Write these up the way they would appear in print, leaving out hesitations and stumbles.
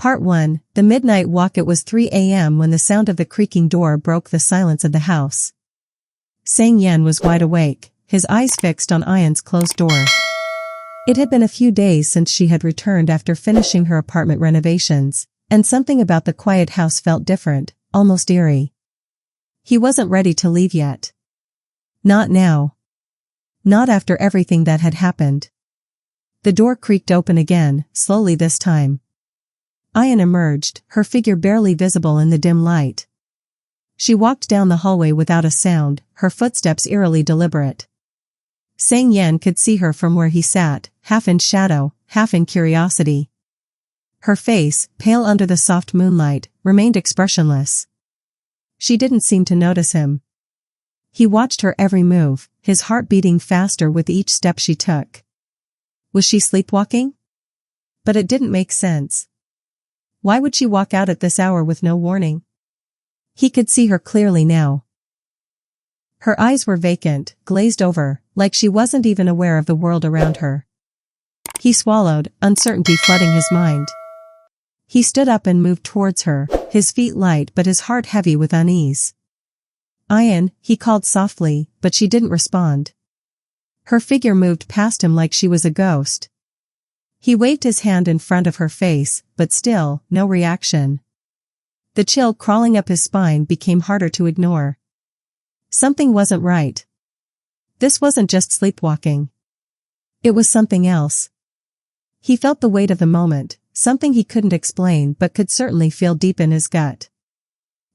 Part 1, The Midnight Walk. It was 3 a.m. when the sound of the creaking door broke the silence of the house. Eion was wide awake, his eyes fixed on Eion's closed door. It had been a few days since she had returned after finishing her apartment renovations, and something about the quiet house felt different, almost eerie. He wasn't ready to leave yet. Not now. Not after everything that had happened. The door creaked open again, slowly this time. Eion emerged, her figure barely visible in the dim light. She walked down the hallway without a sound, her footsteps eerily deliberate. Eion could see her from where he sat, half in shadow, half in curiosity. Her face, pale under the soft moonlight, remained expressionless. She didn't seem to notice him. He watched her every move, his heart beating faster with each step she took. Was she sleepwalking? But it didn't make sense. Why would she walk out at this hour with no warning? He could see her clearly now. Her eyes were vacant, glazed over, like she wasn't even aware of the world around her. He swallowed, uncertainty flooding his mind. He stood up and moved towards her, his feet light but his heart heavy with unease. Eion, he called softly, but she didn't respond. Her figure moved past him like she was a ghost. He waved his hand in front of her face, but still, no reaction. The chill crawling up his spine became harder to ignore. Something wasn't right. This wasn't just sleepwalking. It was something else. He felt the weight of the moment, something he couldn't explain but could certainly feel deep in his gut.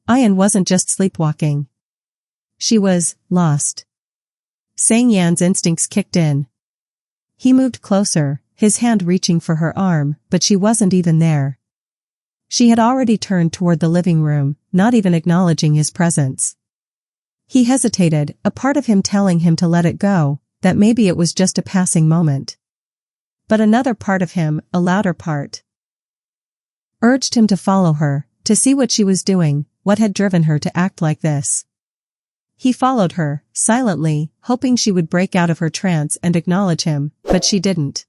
Eion wasn't just sleepwalking. She was lost. Eion's instincts kicked in. He moved closer, his hand reaching for her arm, but she wasn't even there. She had already turned toward the living room, not even acknowledging his presence. He hesitated, a part of him telling him to let it go, that maybe it was just a passing moment. But another part of him, a louder part, urged him to follow her, to see what she was doing, what had driven her to act like this. He followed her, silently, hoping she would break out of her trance and acknowledge him, but she didn't.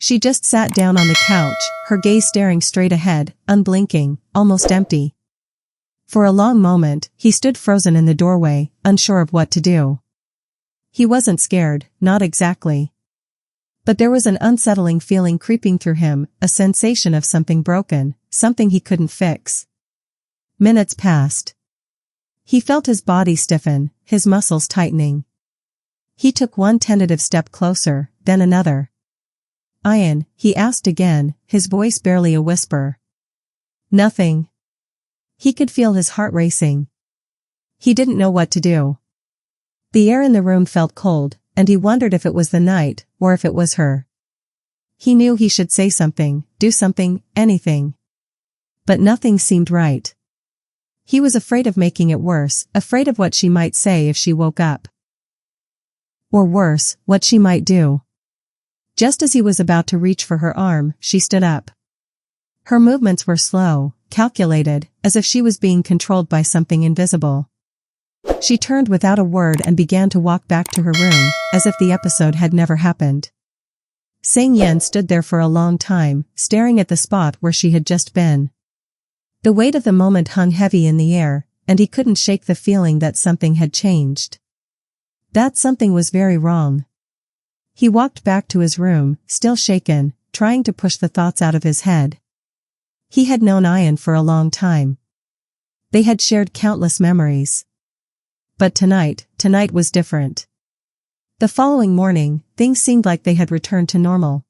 She just sat down on the couch, her gaze staring straight ahead, unblinking, almost empty. For a long moment, he stood frozen in the doorway, unsure of what to do. He wasn't scared, not exactly. But there was an unsettling feeling creeping through him, a sensation of something broken, something he couldn't fix. Minutes passed. He felt his body stiffen, his muscles tightening. He took one tentative step closer, then another. Eion, he asked again, his voice barely a whisper. Nothing. He could feel his heart racing. He didn't know what to do. The air in the room felt cold, and he wondered if it was the night, or if it was her. He knew he should say something, do something, anything. But nothing seemed right. He was afraid of making it worse, afraid of what she might say if she woke up. Or worse, what she might do. Just as he was about to reach for her arm, she stood up. Her movements were slow, calculated, as if she was being controlled by something invisible. She turned without a word and began to walk back to her room, as if the episode had never happened. Eion stood there for a long time, staring at the spot where she had just been. The weight of the moment hung heavy in the air, and he couldn't shake the feeling that something had changed. That something was very wrong. He walked back to his room, still shaken, trying to push the thoughts out of his head. He had known Eion for a long time. They had shared countless memories. But tonight was different. The following morning, things seemed like they had returned to normal.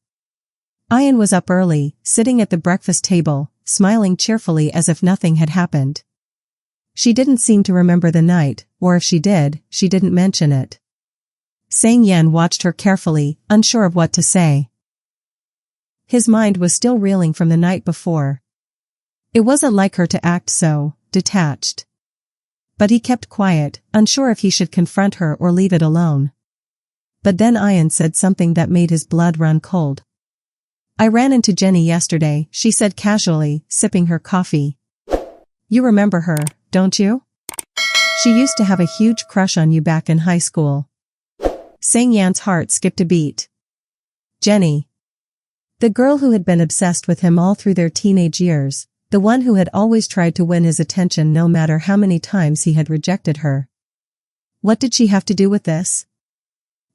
Eion was up early, sitting at the breakfast table, smiling cheerfully as if nothing had happened. She didn't seem to remember the night, or if she did, she didn't mention it. Eion watched her carefully, unsure of what to say. His mind was still reeling from the night before. It wasn't like her to act so detached. But he kept quiet, unsure if he should confront her or leave it alone. But then Eion said something that made his blood run cold. I ran into Jenny yesterday, she said casually, sipping her coffee. You remember her, don't you? She used to have a huge crush on you back in high school. Eion's heart skipped a beat. Jenny. The girl who had been obsessed with him all through their teenage years, the one who had always tried to win his attention no matter how many times he had rejected her. What did she have to do with this?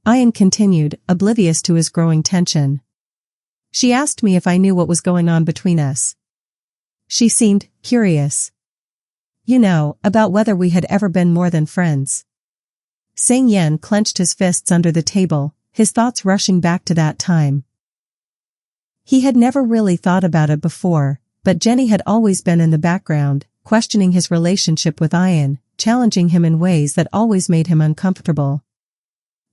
Eion continued, oblivious to his growing tension. She asked me if I knew what was going on between us. She seemed curious. You know, about whether we had ever been more than friends. Sang Yen clenched his fists under the table, his thoughts rushing back to that time. He had never really thought about it before, but Jenny had always been in the background, questioning his relationship with Eion, challenging him in ways that always made him uncomfortable.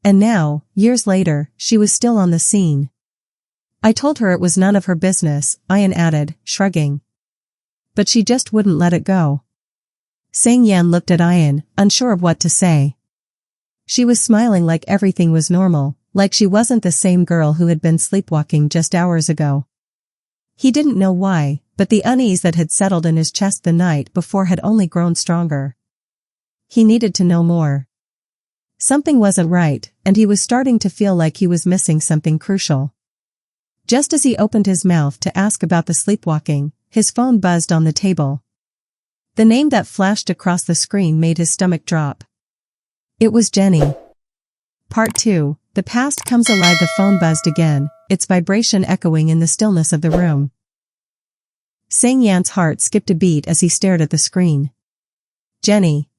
And now, years later, she was still on the scene. I told her it was none of her business, Eion added, shrugging. But she just wouldn't let it go. Sang Yen looked at Eion, unsure of what to say. She was smiling like everything was normal, like she wasn't the same girl who had been sleepwalking just hours ago. He didn't know why, but the unease that had settled in his chest the night before had only grown stronger. He needed to know more. Something wasn't right, and he was starting to feel like he was missing something crucial. Just as he opened his mouth to ask about the sleepwalking, his phone buzzed on the table. The name that flashed across the screen made his stomach drop. It was Jenny. Part 2, the past comes alive. The phone buzzed again, its vibration echoing in the stillness of the room. Sang Yan's heart skipped a beat as he stared at the screen. Jenny.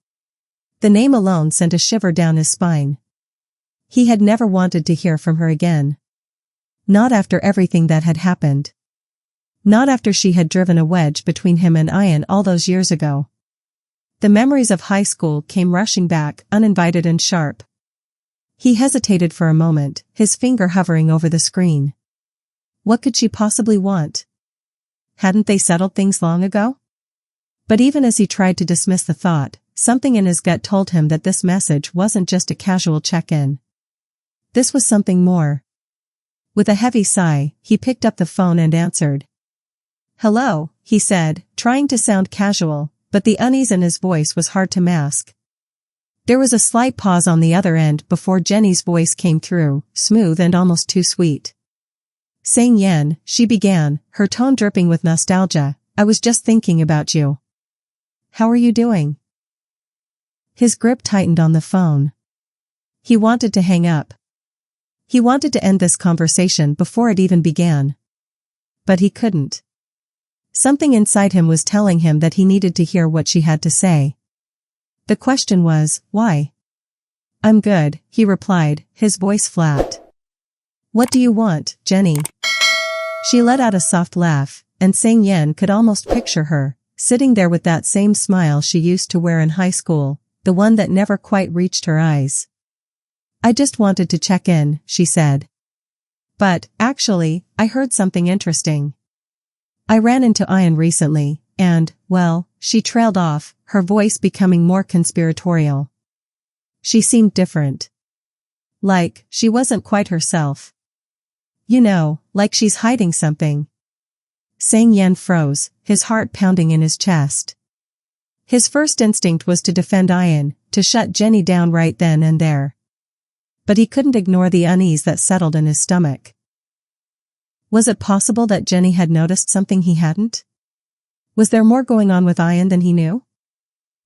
The name alone sent a shiver down his spine. He had never wanted to hear from her again. Not after everything that had happened. Not after she had driven a wedge between him and Eion all those years ago. The memories of high school came rushing back, uninvited and sharp. He hesitated for a moment, his finger hovering over the screen. What could she possibly want? Hadn't they settled things long ago? But even as he tried to dismiss the thought, something in his gut told him that this message wasn't just a casual check-in. This was something more. With a heavy sigh, he picked up the phone and answered. Hello, he said, trying to sound casual, but the unease in his voice was hard to mask. There was a slight pause on the other end before Jenny's voice came through, smooth and almost too sweet. Sang Yen, she began, her tone dripping with nostalgia, I was just thinking about you. How are you doing? His grip tightened on the phone. He wanted to hang up. He wanted to end this conversation before it even began. But he couldn't. Something inside him was telling him that he needed to hear what she had to say. The question was, why? I'm good, he replied, his voice flat. What do you want, Jenny? She let out a soft laugh, and Sang Yen could almost picture her, sitting there with that same smile she used to wear in high school, the one that never quite reached her eyes. I just wanted to check in, she said. But, actually, I heard something interesting. I ran into Eion recently, and, well, she trailed off, her voice becoming more conspiratorial. She seemed different. Like, she wasn't quite herself. You know, like she's hiding something. Sang Yen froze, his heart pounding in his chest. His first instinct was to defend Eion, to shut Jenny down right then and there. But he couldn't ignore the unease that settled in his stomach. Was it possible that Jenny had noticed something he hadn't? Was there more going on with Eion than he knew?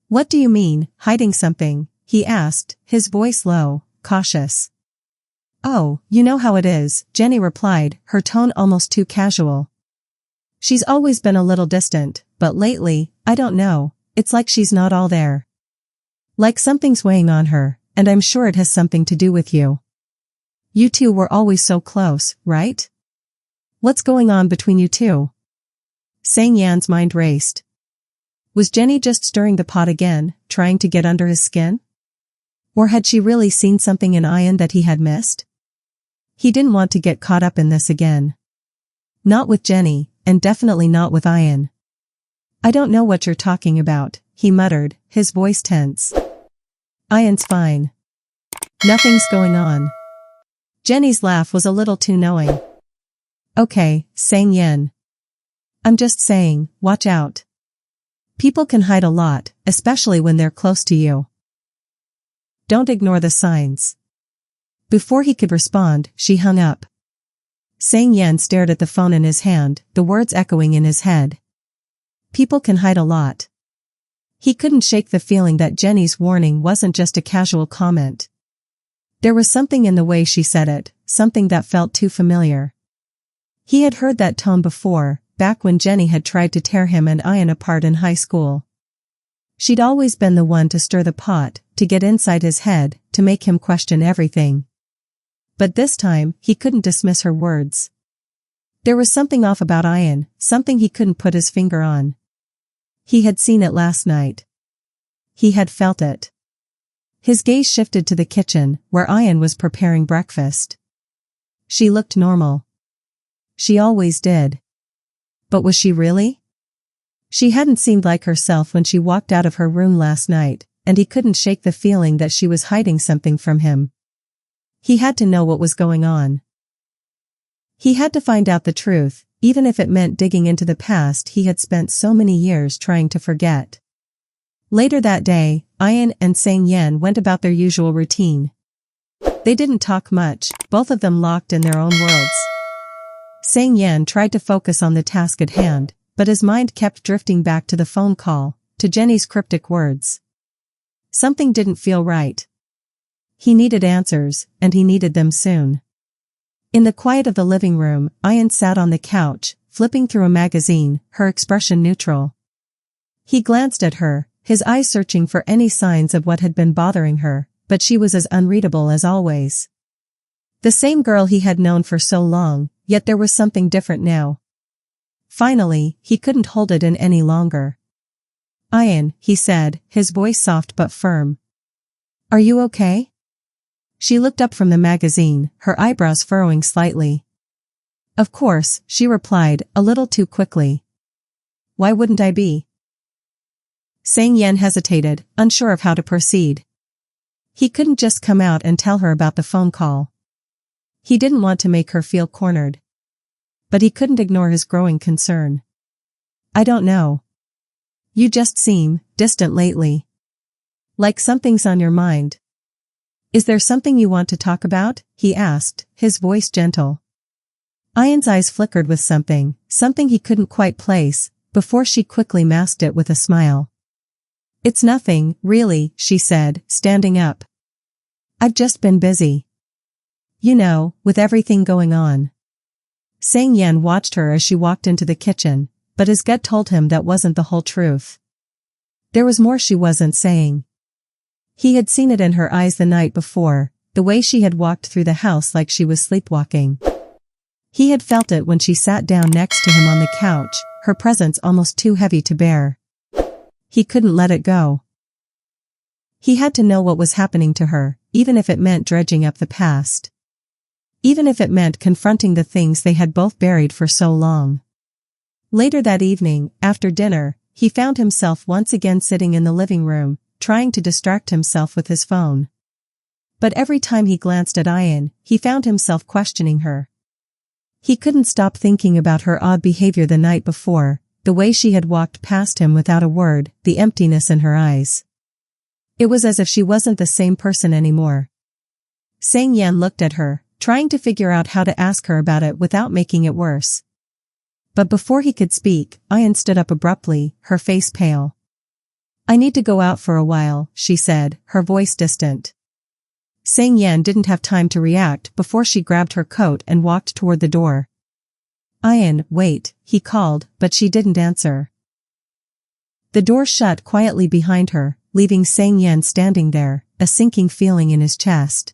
What do you mean, hiding something? He asked, his voice low, cautious. Oh, you know how it is, Jenny replied, her tone almost too casual. She's always been a little distant, but lately, I don't know, it's like she's not all there. Like something's weighing on her, and I'm sure it has something to do with you. You two were always so close, right? What's going on between you two? Sang Yan's mind raced. Was Jenny just stirring the pot again, trying to get under his skin? Or had she really seen something in Eion that he had missed? He didn't want to get caught up in this again. Not with Jenny, and definitely not with Eion. I don't know what you're talking about, he muttered, his voice tense. Eion's fine. Nothing's going on. Jenny's laugh was a little too knowing. Okay, Sang Yen. I'm just saying, watch out. People can hide a lot, especially when they're close to you. Don't ignore the signs. Before he could respond, she hung up. Sang Yan stared at the phone in his hand, the words echoing in his head. People can hide a lot. He couldn't shake the feeling that Jenny's warning wasn't just a casual comment. There was something in the way she said it, something that felt too familiar. He had heard that tone before, back when Jenny had tried to tear him and Eion apart in high school. She'd always been the one to stir the pot, to get inside his head, to make him question everything. But this time, he couldn't dismiss her words. There was something off about Eion, something he couldn't put his finger on. He had seen it last night. He had felt it. His gaze shifted to the kitchen, where Eion was preparing breakfast. She looked normal. She always did. But was she really? She hadn't seemed like herself when she walked out of her room last night, and he couldn't shake the feeling that she was hiding something from him. He had to know what was going on. He had to find out the truth, even if it meant digging into the past he had spent so many years trying to forget. Later that day, Eion and Sang Yan went about their usual routine. They didn't talk much, both of them locked in their own worlds. Sang Yan tried to focus on the task at hand, but his mind kept drifting back to the phone call, to Jenny's cryptic words. Something didn't feel right. He needed answers, and he needed them soon. In the quiet of the living room, Eion sat on the couch, flipping through a magazine, her expression neutral. He glanced at her, his eyes searching for any signs of what had been bothering her, but she was as unreadable as always. The same girl he had known for so long, yet there was something different now. Finally, he couldn't hold it in any longer. "Eion," he said, his voice soft but firm. "Are you okay?" She looked up from the magazine, her eyebrows furrowing slightly. "Of course," she replied, a little too quickly. "Why wouldn't I be?" Sang Yan hesitated, unsure of how to proceed. He couldn't just come out and tell her about the phone call. He didn't want to make her feel cornered. But he couldn't ignore his growing concern. "I don't know. You just seem distant lately. Like something's on your mind." "Is there something you want to talk about?" he asked, his voice gentle. Eion's eyes flickered with something he couldn't quite place, before she quickly masked it with a smile. "It's nothing, really," she said, standing up. "I've just been busy. You know, with everything going on." Sang Yan watched her as she walked into the kitchen, but his gut told him that wasn't the whole truth. There was more she wasn't saying. He had seen it in her eyes the night before, the way she had walked through the house like she was sleepwalking. He had felt it when she sat down next to him on the couch, her presence almost too heavy to bear. He couldn't let it go. He had to know what was happening to her, even if it meant dredging up the past. Even if it meant confronting the things they had both buried for so long. Later that evening, after dinner, he found himself once again sitting in the living room, trying to distract himself with his phone. But every time he glanced at Eion, he found himself questioning her. He couldn't stop thinking about her odd behavior the night before, the way she had walked past him without a word, the emptiness in her eyes. It was as if she wasn't the same person anymore. Sang Yan looked at her, trying to figure out how to ask her about it without making it worse. But before he could speak, Eion stood up abruptly, her face pale. "I need to go out for a while," she said, her voice distant. Sang Yan didn't have time to react before she grabbed her coat and walked toward the door. "Eion, wait," he called, but she didn't answer. The door shut quietly behind her, leaving Sang Yan standing there, a sinking feeling in his chest.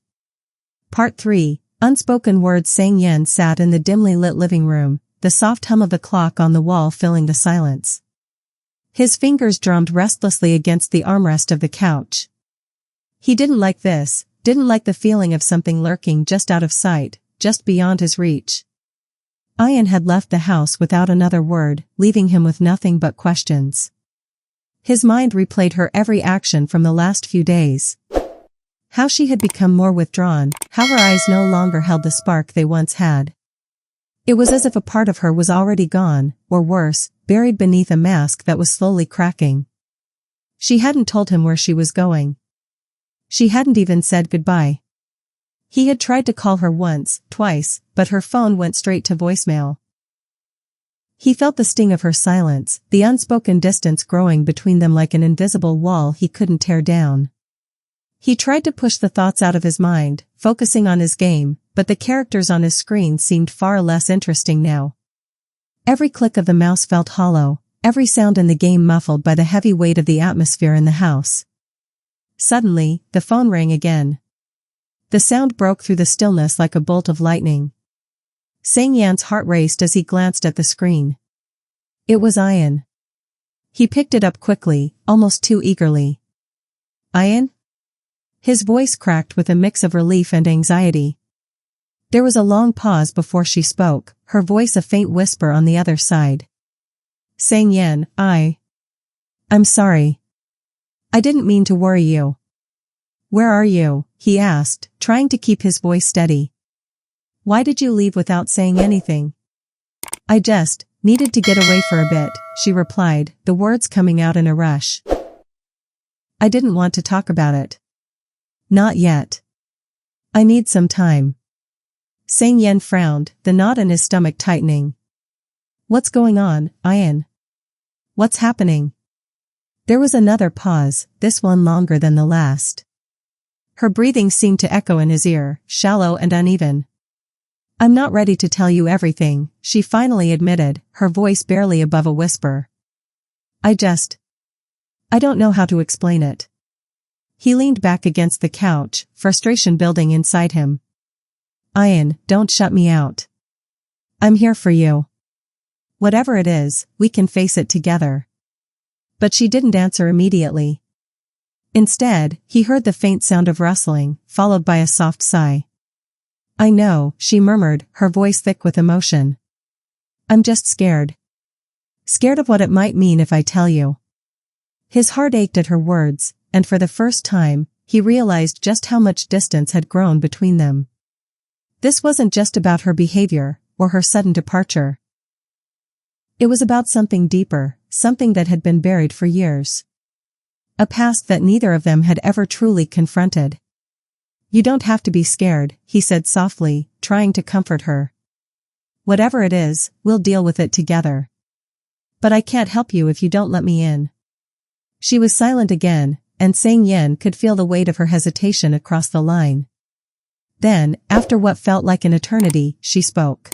Part 3. Unspoken words. Sang Yan sat in the dimly lit living room, the soft hum of the clock on the wall filling the silence. His fingers drummed restlessly against the armrest of the couch. He didn't like this, didn't like the feeling of something lurking just out of sight, just beyond his reach. Eion had left the house without another word, leaving him with nothing but questions. His mind replayed her every action from the last few days. How she had become more withdrawn, how her eyes no longer held the spark they once had. It was as if a part of her was already gone, or worse, buried beneath a mask that was slowly cracking. She hadn't told him where she was going. She hadn't even said goodbye. He had tried to call her once, twice, but her phone went straight to voicemail. He felt the sting of her silence, the unspoken distance growing between them like an invisible wall he couldn't tear down. He tried to push the thoughts out of his mind, focusing on his game, but the characters on his screen seemed far less interesting now. Every click of the mouse felt hollow, every sound in the game muffled by the heavy weight of the atmosphere in the house. Suddenly, the phone rang again. The sound broke through the stillness like a bolt of lightning. Sang-Yan's heart raced as he glanced at the screen. It was Eion. He picked it up quickly, almost too eagerly. Eion? His voice cracked with a mix of relief and anxiety. There was a long pause before she spoke, her voice a faint whisper on the other side. Sang-Yan, I'm sorry. I didn't mean to worry you. Where are you? He asked, trying to keep his voice steady. Why did you leave without saying anything? I just needed to get away for a bit, she replied, the words coming out in a rush. I didn't want to talk about it. Not yet. I need some time. Sang-Yan frowned, the knot in his stomach tightening. What's going on, Eion? What's happening? There was another pause, this one longer than the last. Her breathing seemed to echo in his ear, shallow and uneven. I'm not ready to tell you everything, she finally admitted, her voice barely above a whisper. I don't know how to explain it. He leaned back against the couch, frustration building inside him. Eion, don't shut me out. I'm here for you. Whatever it is, we can face it together. But she didn't answer immediately. Instead, he heard the faint sound of rustling, followed by a soft sigh. I know, she murmured, her voice thick with emotion. I'm just scared. Scared of what it might mean if I tell you. His heart ached at her words, and for the first time, he realized just how much distance had grown between them. This wasn't just about her behavior, or her sudden departure. It was about something deeper, something that had been buried for years. A past that neither of them had ever truly confronted. You don't have to be scared, he said softly, trying to comfort her. Whatever it is, we'll deal with it together. But I can't help you if you don't let me in. She was silent again, and Sang-Yan could feel the weight of her hesitation across the line. Then, after what felt like an eternity, she spoke.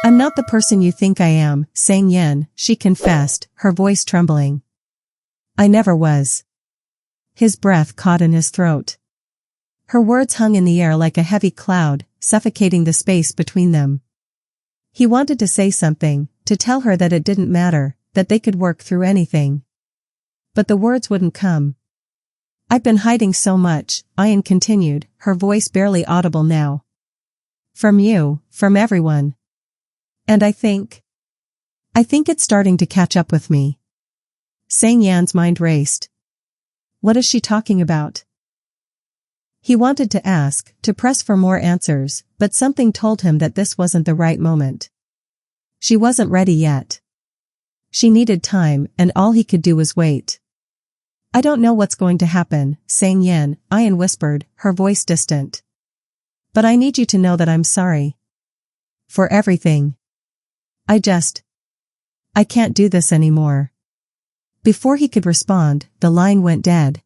I'm not the person you think I am, Sang-Yan, she confessed, her voice trembling. I never was. His breath caught in his throat. Her words hung in the air like a heavy cloud, suffocating the space between them. He wanted to say something, to tell her that it didn't matter, that they could work through anything. But the words wouldn't come. I've been hiding so much, Eion continued, her voice barely audible now. From you, from everyone. And I think it's starting to catch up with me. Sang-Yan's mind raced. What is she talking about? He wanted to ask, to press for more answers, but something told him that this wasn't the right moment. She wasn't ready yet. She needed time, and all he could do was wait. I don't know what's going to happen, Sang-Yan, Eion whispered, her voice distant. But I need you to know that I'm sorry. For everything. I can't do this anymore. Before he could respond, the line went dead.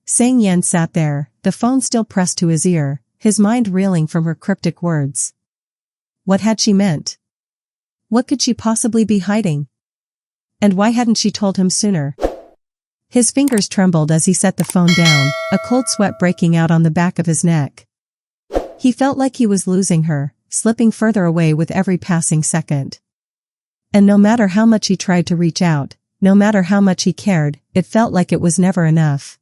Sang-Yan sat there, the phone still pressed to his ear, his mind reeling from her cryptic words. What had she meant? What could she possibly be hiding? And why hadn't she told him sooner? His fingers trembled as he set the phone down, a cold sweat breaking out on the back of his neck. He felt like he was losing her, slipping further away with every passing second. And no matter how much he tried to reach out, no matter how much he cared, it felt like it was never enough.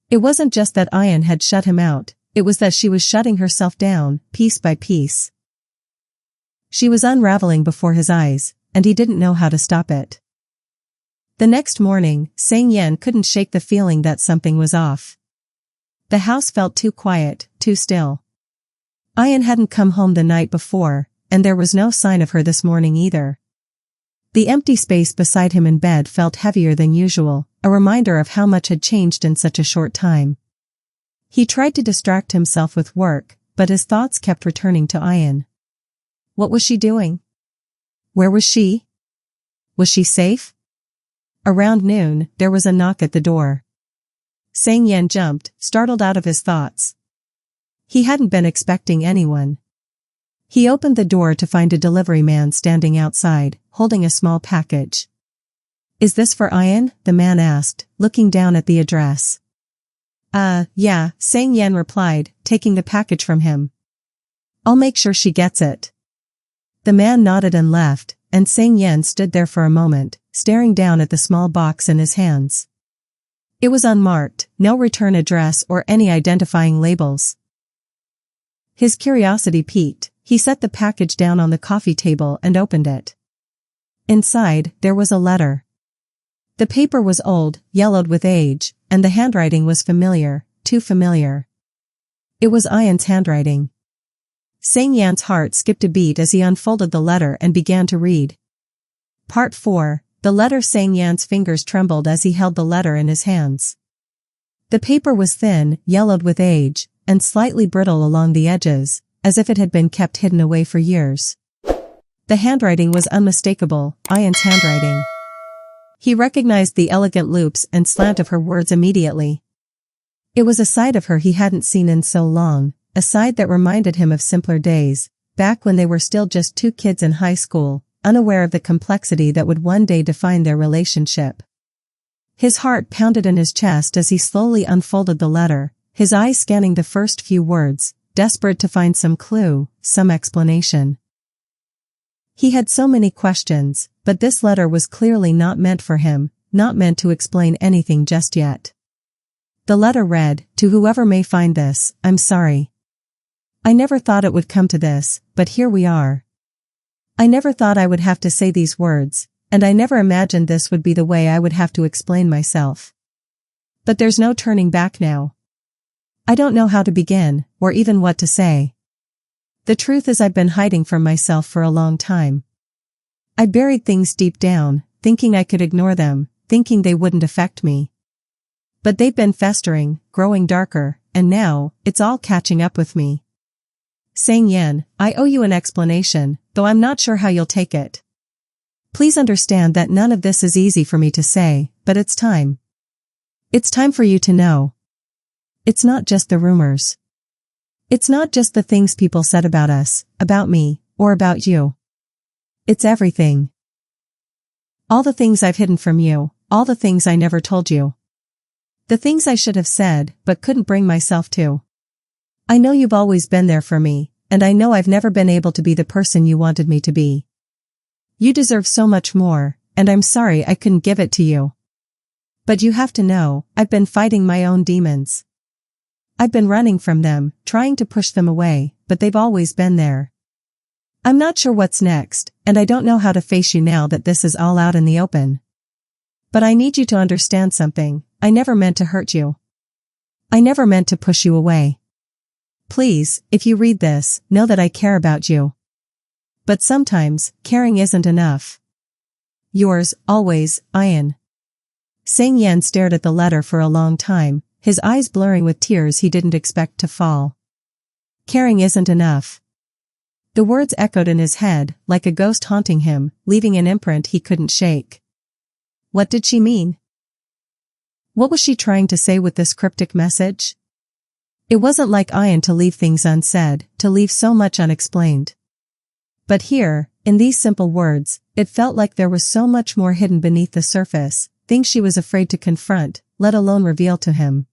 It wasn't just that Eion had shut him out, it was that she was shutting herself down, piece by piece. She was unraveling before his eyes, and he didn't know how to stop it. The next morning, Sang-Yan couldn't shake the feeling that something was off. The house felt too quiet, too still. Eion hadn't come home the night before, and there was no sign of her this morning either. The empty space beside him in bed felt heavier than usual, a reminder of how much had changed in such a short time. He tried to distract himself with work, but his thoughts kept returning to Eion. What was she doing? Where was she? Was she safe? Around noon, there was a knock at the door. Sang Yan jumped, startled out of his thoughts. He hadn't been expecting anyone. He opened the door to find a delivery man standing outside, holding a small package. Is this for Eion? The man asked, looking down at the address. Yeah, Sang Yan replied, taking the package from him. I'll make sure she gets it. The man nodded and left, and Sang Yan stood there for a moment, staring down at the small box in his hands. It was unmarked, no return address or any identifying labels. His curiosity piqued. He set the package down on the coffee table and opened it. Inside, there was a letter. The paper was old, yellowed with age, and the handwriting was familiar, too familiar. It was Eion's handwriting. Sang Yan's heart skipped a beat as he unfolded the letter and began to read. Part 4. The letter. Sang Yan's fingers trembled as he held the letter in his hands. The paper was thin, yellowed with age, and slightly brittle along the edges, as if it had been kept hidden away for years. The handwriting was unmistakable, Eion's handwriting. He recognized the elegant loops and slant of her words immediately. It was a side of her he hadn't seen in so long, a side that reminded him of simpler days, back when they were still just two kids in high school, unaware of the complexity that would one day define their relationship. His heart pounded in his chest as he slowly unfolded the letter, his eyes scanning the first few words, desperate to find some clue, some explanation. He had so many questions, but this letter was clearly not meant for him, not meant to explain anything just yet. The letter read, "To whoever may find this, I'm sorry. I never thought it would come to this, but here we are. I never thought I would have to say these words, and I never imagined this would be the way I would have to explain myself. But there's no turning back now. I don't know how to begin, or even what to say. The truth is I've been hiding from myself for a long time. I buried things deep down, thinking I could ignore them, thinking they wouldn't affect me. But they've been festering, growing darker, and now, it's all catching up with me. Sang Yan, I owe you an explanation, though I'm not sure how you'll take it. Please understand that none of this is easy for me to say, but it's time. It's time for you to know. It's not just the rumors. It's not just the things people said about us, about me, or about you. It's everything. All the things I've hidden from you, all the things I never told you. The things I should have said, but couldn't bring myself to. I know you've always been there for me, and I know I've never been able to be the person you wanted me to be. You deserve so much more, and I'm sorry I couldn't give it to you. But you have to know, I've been fighting my own demons. I've been running from them, trying to push them away, but they've always been there. I'm not sure what's next, and I don't know how to face you now that this is all out in the open. But I need you to understand something. I never meant to hurt you. I never meant to push you away. Please, if you read this, know that I care about you. But sometimes, caring isn't enough. Yours, always, Eion. Sang Yan stared at the letter for a long time, his eyes blurring with tears he didn't expect to fall. Caring isn't enough. The words echoed in his head, like a ghost haunting him, leaving an imprint he couldn't shake. What did she mean? What was she trying to say with this cryptic message? It wasn't like Eion to leave things unsaid, to leave so much unexplained. But here, in these simple words, it felt like there was so much more hidden beneath the surface, things she was afraid to confront, let alone reveal to him.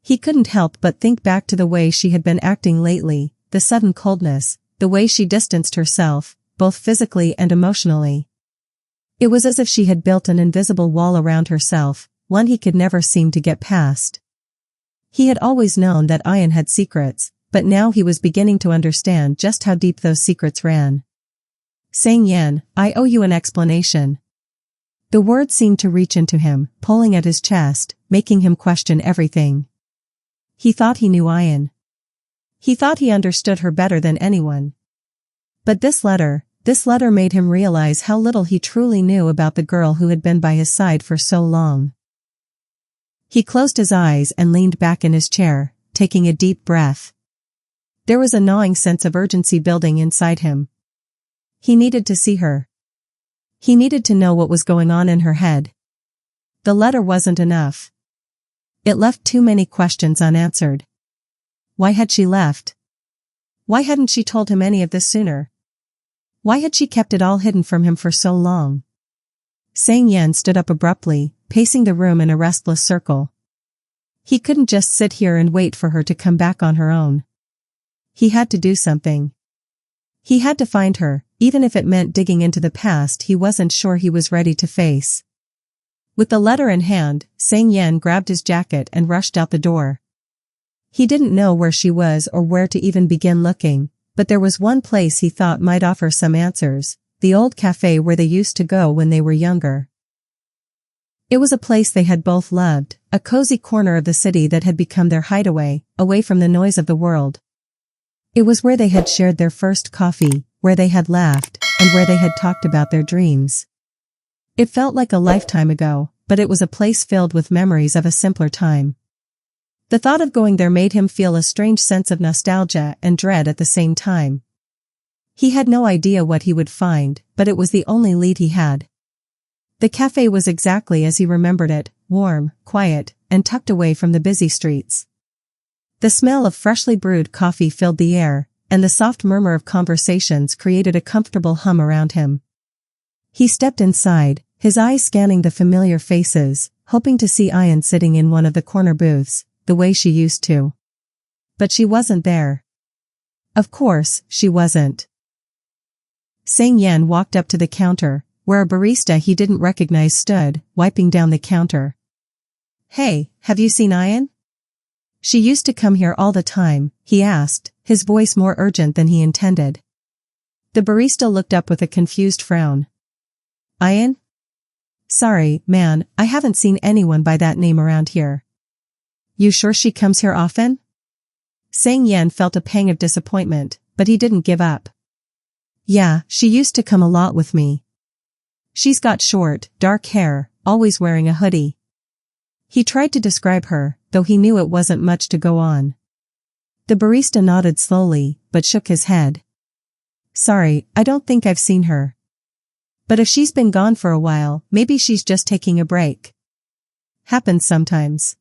He couldn't help but think back to the way she had been acting lately, the sudden coldness, the way she distanced herself, both physically and emotionally. It was as if she had built an invisible wall around herself, one he could never seem to get past. He had always known that Eion had secrets, but now he was beginning to understand just how deep those secrets ran. Sang Yan, I owe you an explanation. The words seemed to reach into him, pulling at his chest, making him question everything. He thought he knew Eion. He thought he understood her better than anyone. But this letter made him realize how little he truly knew about the girl who had been by his side for so long. He closed his eyes and leaned back in his chair, taking a deep breath. There was a gnawing sense of urgency building inside him. He needed to see her. He needed to know what was going on in her head. The letter wasn't enough. It left too many questions unanswered. Why had she left? Why hadn't she told him any of this sooner? Why had she kept it all hidden from him for so long? Sang Yen stood up abruptly, pacing the room in a restless circle. He couldn't just sit here and wait for her to come back on her own. He had to do something. He had to find her, even if it meant digging into the past he wasn't sure he was ready to face. With the letter in hand, Sang Yen grabbed his jacket and rushed out the door. He didn't know where she was or where to even begin looking, but there was one place he thought might offer some answers, the old cafe where they used to go when they were younger. It was a place they had both loved, a cozy corner of the city that had become their hideaway, away from the noise of the world. It was where they had shared their first coffee, where they had laughed, and where they had talked about their dreams. It felt like a lifetime ago, but it was a place filled with memories of a simpler time. The thought of going there made him feel a strange sense of nostalgia and dread at the same time. He had no idea what he would find, but it was the only lead he had. The cafe was exactly as he remembered it, warm, quiet, and tucked away from the busy streets. The smell of freshly brewed coffee filled the air, and the soft murmur of conversations created a comfortable hum around him. He stepped inside, his eyes scanning the familiar faces, hoping to see Eion sitting in one of the corner booths, the way she used to. But she wasn't there. Of course, she wasn't. Sang Yen walked up to the counter, where a barista he didn't recognize stood, wiping down the counter. "Hey, have you seen Eion? She used to come here all the time," he asked, his voice more urgent than he intended. The barista looked up with a confused frown. "Eion? Sorry, man, I haven't seen anyone by that name around here." "You sure she comes here often?" Sang Yen felt a pang of disappointment, but he didn't give up. "Yeah, she used to come a lot with me. She's got short, dark hair, always wearing a hoodie." He tried to describe her, though he knew it wasn't much to go on. The barista nodded slowly, but shook his head. "Sorry, I don't think I've seen her. But if she's been gone for a while, maybe she's just taking a break. Happens sometimes."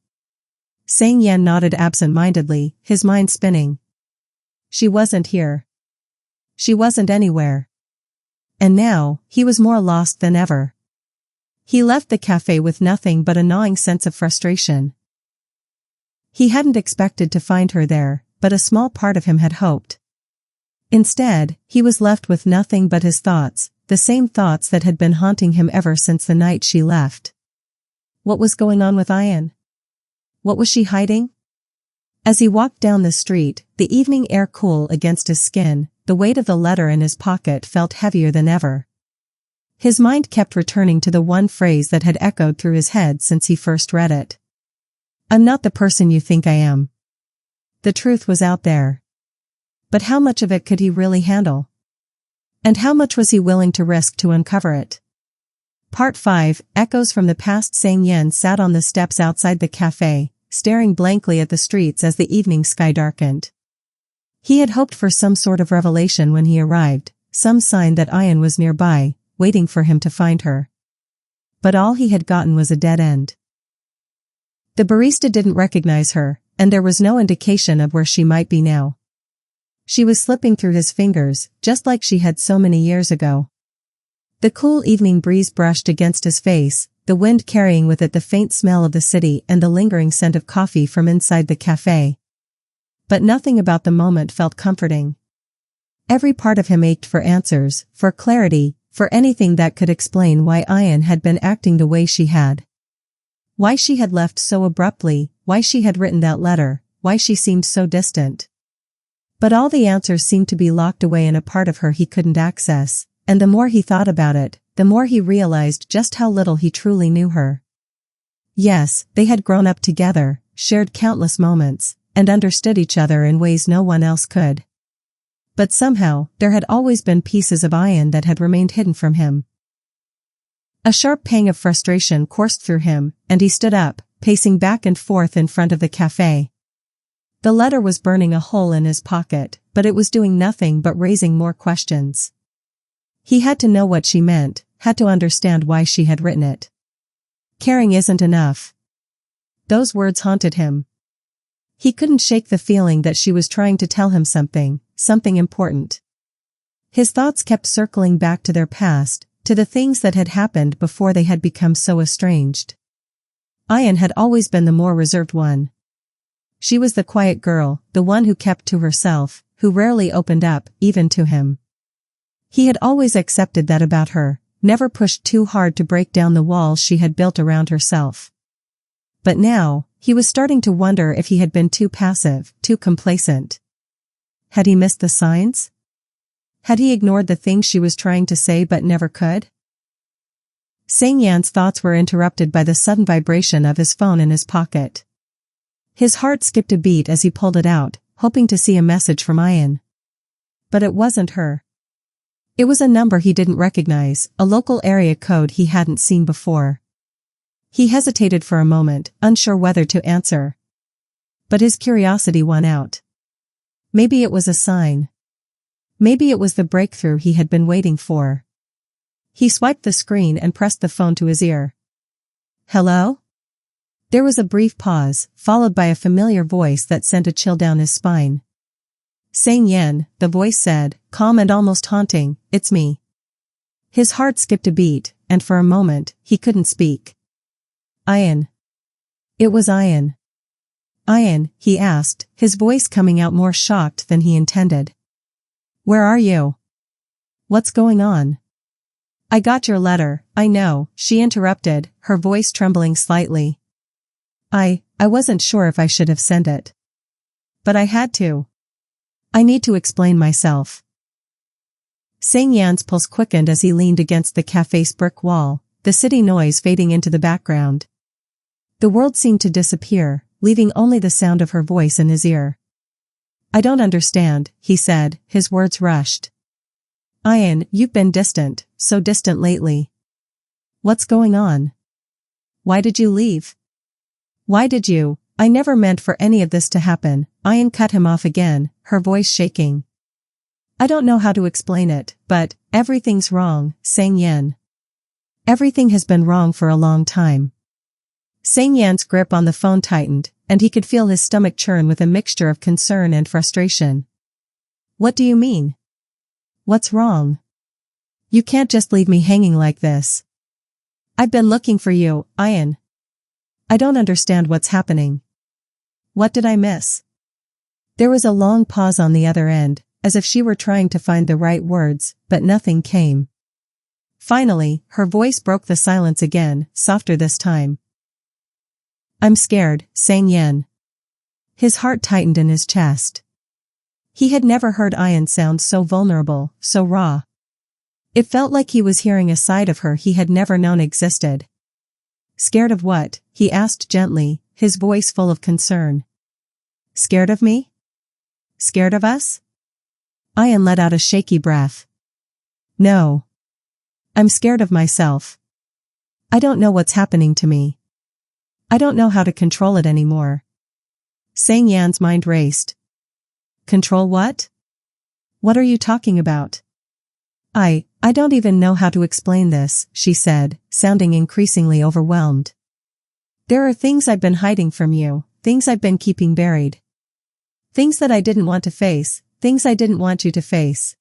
Sang Yen nodded absent-mindedly, his mind spinning. She wasn't here. She wasn't anywhere. And now, he was more lost than ever. He left the cafe with nothing but a gnawing sense of frustration. He hadn't expected to find her there, but a small part of him had hoped. Instead, he was left with nothing but his thoughts, the same thoughts that had been haunting him ever since the night she left. What was going on with Eion? What was she hiding? As he walked down the street, the evening air cool against his skin, the weight of the letter in his pocket felt heavier than ever. His mind kept returning to the one phrase that had echoed through his head since he first read it. "I'm not the person you think I am." The truth was out there. But how much of it could he really handle? And how much was he willing to risk to uncover it? Part 5, Echoes from the Past. Sang Yen sat on the steps outside the cafe, staring blankly at the streets as the evening sky darkened. He had hoped for some sort of revelation when he arrived, some sign that Eion was nearby, waiting for him to find her. But all he had gotten was a dead end. The barista didn't recognize her, and there was no indication of where she might be now. She was slipping through his fingers, just like she had so many years ago. The cool evening breeze brushed against his face, the wind carrying with it the faint smell of the city and the lingering scent of coffee from inside the cafe. But nothing about the moment felt comforting. Every part of him ached for answers, for clarity, for anything that could explain why Eion had been acting the way she had. Why she had left so abruptly, why she had written that letter, why she seemed so distant. But all the answers seemed to be locked away in a part of her he couldn't access, and the more he thought about it, the more he realized just how little he truly knew her. Yes, they had grown up together, shared countless moments, and understood each other in ways no one else could. But somehow, there had always been pieces of Eion that had remained hidden from him. A sharp pang of frustration coursed through him, and he stood up, pacing back and forth in front of the cafe. The letter was burning a hole in his pocket, but it was doing nothing but raising more questions. He had to know what she meant, had to understand why she had written it. Caring isn't enough. Those words haunted him. He couldn't shake the feeling that she was trying to tell him something important. His thoughts kept circling back to their past, to the things that had happened before they had become so estranged. Eion had always been the more reserved one. She was the quiet girl, the one who kept to herself, who rarely opened up, even to him. He had always accepted that about her, never pushed too hard to break down the walls she had built around herself. But now, he was starting to wonder if he had been too passive, too complacent. Had he missed the signs? Had he ignored the things she was trying to say but never could? Sangyan's thoughts were interrupted by the sudden vibration of his phone in his pocket. His heart skipped a beat as he pulled it out, hoping to see a message from Eion. But it wasn't her. It was a number he didn't recognize, a local area code he hadn't seen before. He hesitated for a moment, unsure whether to answer. But his curiosity won out. Maybe it was a sign. Maybe it was the breakthrough he had been waiting for. He swiped the screen and pressed the phone to his ear. Hello? There was a brief pause, followed by a familiar voice that sent a chill down his spine. Sangyan, the voice said, calm and almost haunting, it's me. His heart skipped a beat, and for a moment, he couldn't speak. Eion. It was Eion. Eion, he asked, his voice coming out more shocked than he intended. Where are you? What's going on? I got your letter, I know, she interrupted, her voice trembling slightly. I wasn't sure if I should have sent it. But I had to. I need to explain myself. Sangyan's pulse quickened as he leaned against the cafe's brick wall, the city noise fading into the background. The world seemed to disappear, leaving only the sound of her voice in his ear. I don't understand, he said, his words rushed. Eion, you've been distant, so distant lately. What's going on? Why did you leave? Why did you? I never meant for any of this to happen. Eion cut him off again, her voice shaking. I don't know how to explain it, but everything's wrong, Sangyan. Everything has been wrong for a long time. Sangyan's grip on the phone tightened, and he could feel his stomach churn with a mixture of concern and frustration. What do you mean? What's wrong? You can't just leave me hanging like this. I've been looking for you, Eion. I don't understand what's happening. What did I miss? There was a long pause on the other end, as if she were trying to find the right words, but nothing came. Finally, her voice broke the silence again, softer this time. I'm scared, Sangyan. His heart tightened in his chest. He had never heard Eion sound so vulnerable, so raw. It felt like he was hearing a side of her he had never known existed. Scared of what? He asked gently, his voice full of concern. Scared of me? Scared of us? Eion let out a shaky breath. No. I'm scared of myself. I don't know what's happening to me. I don't know how to control it anymore. Sangyan's mind raced. Control what? What are you talking about? I don't even know how to explain this, she said, sounding increasingly overwhelmed. There are things I've been hiding from you, things I've been keeping buried. Things that I didn't want to face, things I didn't want you to face.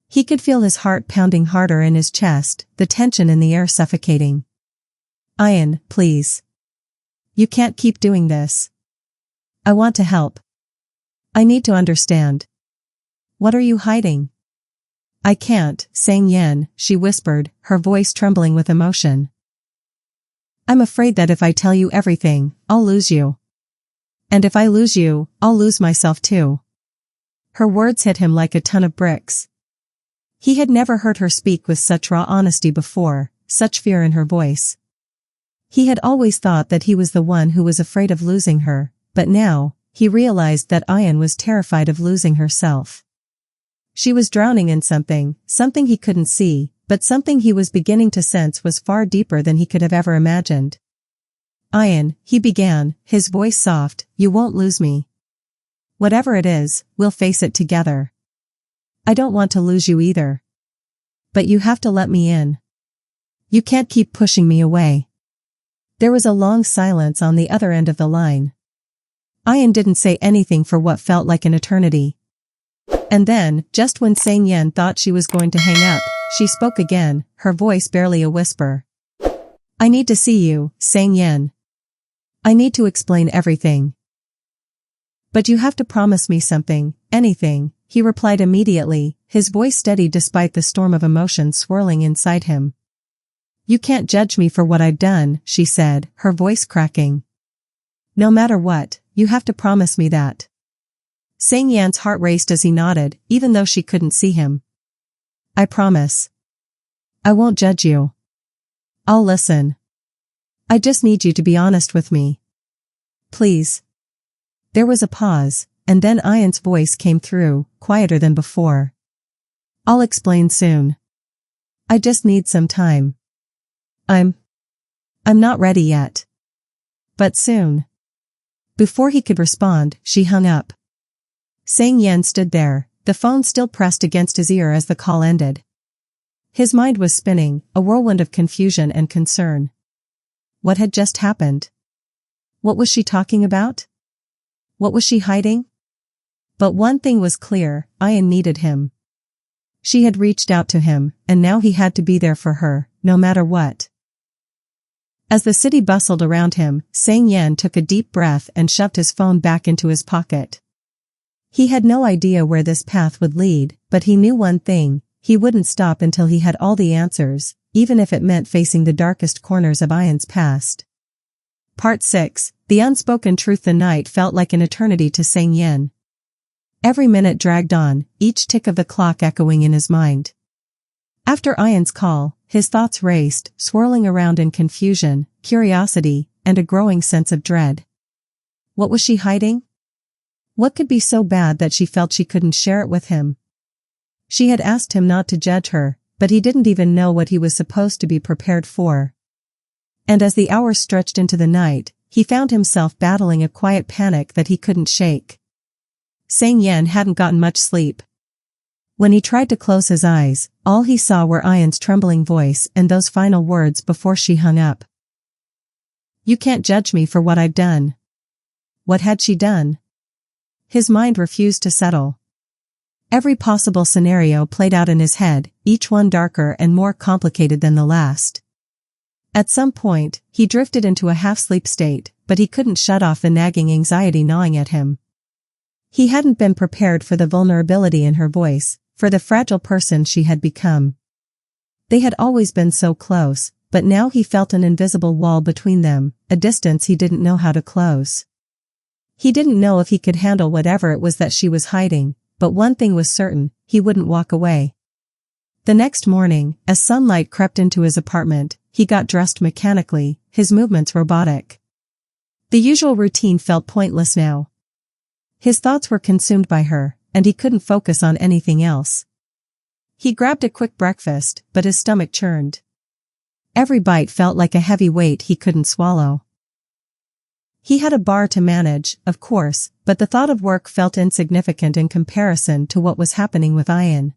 He could feel his heart pounding harder in his chest, the tension in the air suffocating. Eion, please. You can't keep doing this. I want to help. I need to understand. What are you hiding? I can't, Sangyan, she whispered, her voice trembling with emotion. I'm afraid that if I tell you everything, I'll lose you. And if I lose you, I'll lose myself too. Her words hit him like a ton of bricks. He had never heard her speak with such raw honesty before, such fear in her voice. He had always thought that he was the one who was afraid of losing her, but now, he realized that Eion was terrified of losing herself. She was drowning in something he couldn't see, but something he was beginning to sense was far deeper than he could have ever imagined. Eion, he began, his voice soft, you won't lose me. Whatever it is, we'll face it together. I don't want to lose you either. But you have to let me in. You can't keep pushing me away. There was a long silence on the other end of the line. Eion didn't say anything for what felt like an eternity. And then, just when Yen thought she was going to hang up, she spoke again, her voice barely a whisper. I need to see you, Yen. I need to explain everything. But you have to promise me something, anything, he replied immediately, his voice steady despite the storm of emotion swirling inside him. You can't judge me for what I've done, she said, her voice cracking. No matter what, you have to promise me that. Yan's heart raced as he nodded, even though she couldn't see him. I promise. I won't judge you. I'll listen. I just need you to be honest with me. Please. There was a pause, and then Eion's voice came through, quieter than before. I'll explain soon. I just need some time. I'm not ready yet. But soon. Before he could respond, she hung up. Yen stood there, the phone still pressed against his ear as the call ended. His mind was spinning, a whirlwind of confusion and concern. What had just happened? What was she talking about? What was she hiding? But one thing was clear, Eion needed him. She had reached out to him, and now he had to be there for her, no matter what. As the city bustled around him, Yen took a deep breath and shoved his phone back into his pocket. He had no idea where this path would lead, but he knew one thing, he wouldn't stop until he had all the answers, even if it meant facing the darkest corners of Eion's past. Part 6, The Unspoken Truth. The night felt like an eternity to Yen. Every minute dragged on, each tick of the clock echoing in his mind. After Eion's call, his thoughts raced, swirling around in confusion, curiosity, and a growing sense of dread. What was she hiding? What could be so bad that she felt she couldn't share it with him? She had asked him not to judge her, but he didn't even know what he was supposed to be prepared for. And as the hours stretched into the night, he found himself battling a quiet panic that he couldn't shake. Yen hadn't gotten much sleep. When he tried to close his eyes, all he saw were Eion's trembling voice and those final words before she hung up. You can't judge me for what I've done. What had she done? His mind refused to settle. Every possible scenario played out in his head, each one darker and more complicated than the last. At some point, he drifted into a half-sleep state, but he couldn't shut off the nagging anxiety gnawing at him. He hadn't been prepared for the vulnerability in her voice, for the fragile person she had become. They had always been so close, but now he felt an invisible wall between them, a distance he didn't know how to close. He didn't know if he could handle whatever it was that she was hiding, but one thing was certain, he wouldn't walk away. The next morning, as sunlight crept into his apartment, he got dressed mechanically, his movements robotic. The usual routine felt pointless now. His thoughts were consumed by her, and he couldn't focus on anything else. He grabbed a quick breakfast, but his stomach churned. Every bite felt like a heavy weight he couldn't swallow. He had a bar to manage, of course, but the thought of work felt insignificant in comparison to what was happening with Eion.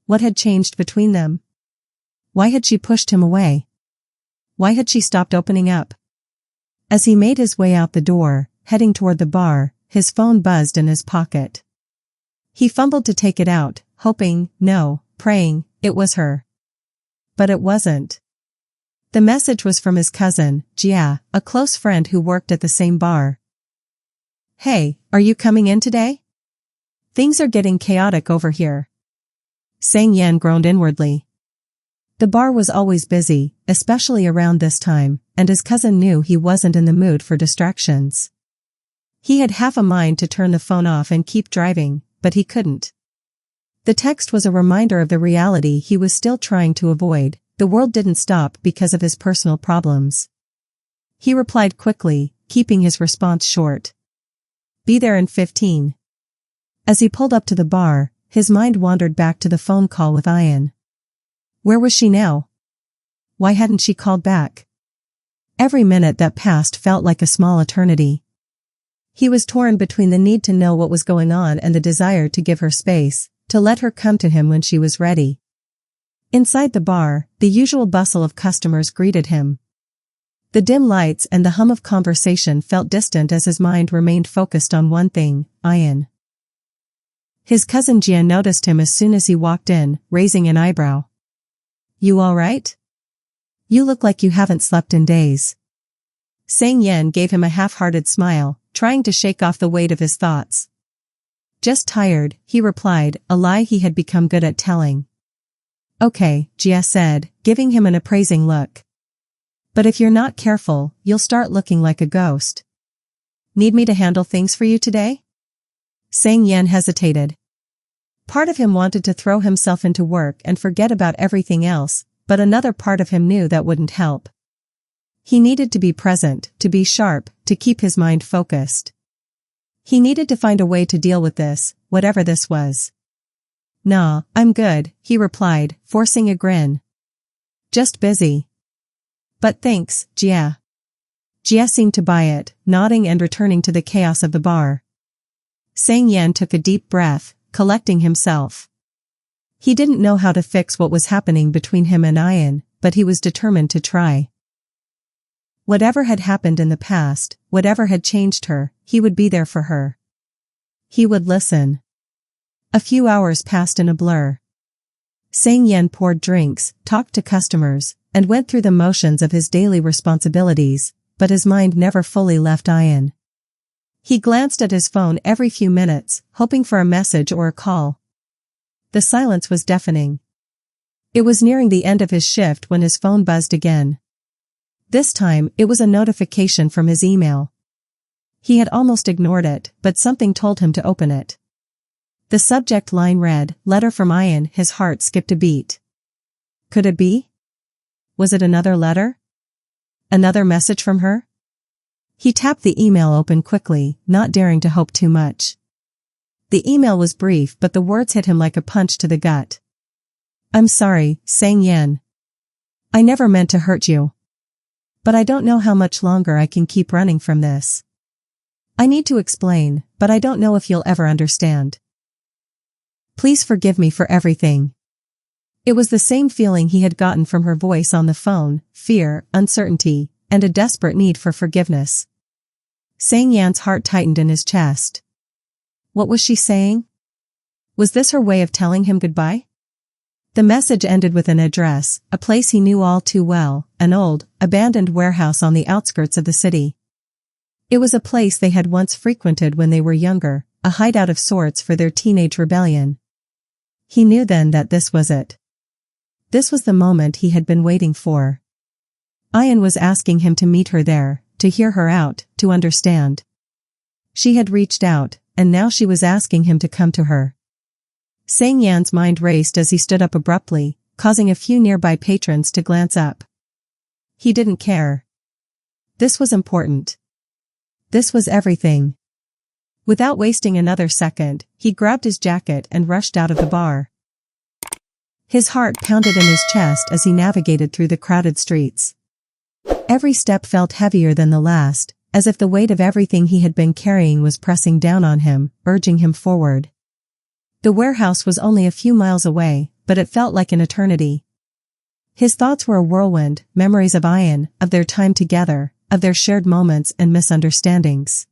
What had changed between them? Why had she pushed him away? Why had she stopped opening up? As he made his way out the door, heading toward the bar, his phone buzzed in his pocket. He fumbled to take it out, hoping, no, praying, it was her. But it wasn't. The message was from his cousin, Jia, a close friend who worked at the same bar. Hey, are you coming in today? Things are getting chaotic over here. Yen groaned inwardly. The bar was always busy, especially around this time, and his cousin knew he wasn't in the mood for distractions. He had half a mind to turn the phone off and keep driving, but he couldn't. The text was a reminder of the reality he was still trying to avoid. The world didn't stop because of his personal problems. He replied quickly, keeping his response short. Be there in 15. As he pulled up to the bar, his mind wandered back to the phone call with Eion. Where was she now? Why hadn't she called back? Every minute that passed felt like a small eternity. He was torn between the need to know what was going on and the desire to give her space, to let her come to him when she was ready. Inside the bar, the usual bustle of customers greeted him. The dim lights and the hum of conversation felt distant as his mind remained focused on one thing, Eion. His cousin Jia noticed him as soon as he walked in, raising an eyebrow. "You all right? You look like you haven't slept in days." Sang Yen gave him a half-hearted smile, trying to shake off the weight of his thoughts. "Just tired," he replied, a lie he had become good at telling. "Okay," Jia said, giving him an appraising look. "But if you're not careful, you'll start looking like a ghost. Need me to handle things for you today?" Sang Yen hesitated. Part of him wanted to throw himself into work and forget about everything else, but another part of him knew that wouldn't help. He needed to be present, to be sharp, to keep his mind focused. He needed to find a way to deal with this, whatever this was. "Nah, I'm good," he replied, forcing a grin. "Just busy." "But thanks, Jia." Jia seemed to buy it, nodding and returning to the chaos of the bar. Sang Yen took a deep breath, collecting himself. He didn't know how to fix what was happening between him and Eion, but he was determined to try. Whatever had happened in the past, whatever had changed her, he would be there for her. He would listen. A few hours passed in a blur. Sang Yen poured drinks, talked to customers, and went through the motions of his daily responsibilities, but his mind never fully left Eion. He glanced at his phone every few minutes, hoping for a message or a call. The silence was deafening. It was nearing the end of his shift when his phone buzzed again. This time, it was a notification from his email. He had almost ignored it, but something told him to open it. The subject line read, "Letter from Eion." His heart skipped a beat. Could it be? Was it another letter? Another message from her? He tapped the email open quickly, not daring to hope too much. The email was brief, but the words hit him like a punch to the gut. "I'm sorry, Sang Yen. I never meant to hurt you. But I don't know how much longer I can keep running from this. I need to explain, but I don't know if you'll ever understand. Please forgive me for everything." It was the same feeling he had gotten from her voice on the phone, fear, uncertainty, and a desperate need for forgiveness. Sang Yan's heart tightened in his chest. What was she saying? Was this her way of telling him goodbye? The message ended with an address, a place he knew all too well, an old, abandoned warehouse on the outskirts of the city. It was a place they had once frequented when they were younger, a hideout of sorts for their teenage rebellion. He knew then that this was it. This was the moment he had been waiting for. Eion was asking him to meet her there, to hear her out, to understand. She had reached out, and now she was asking him to come to her. Sang Yan's mind raced as he stood up abruptly, causing a few nearby patrons to glance up. He didn't care. This was important. This was everything. Without wasting another second, he grabbed his jacket and rushed out of the bar. His heart pounded in his chest as he navigated through the crowded streets. Every step felt heavier than the last, as if the weight of everything he had been carrying was pressing down on him, urging him forward. The warehouse was only a few miles away, but it felt like an eternity. His thoughts were a whirlwind, memories of Eion, of their time together, of their shared moments and misunderstandings.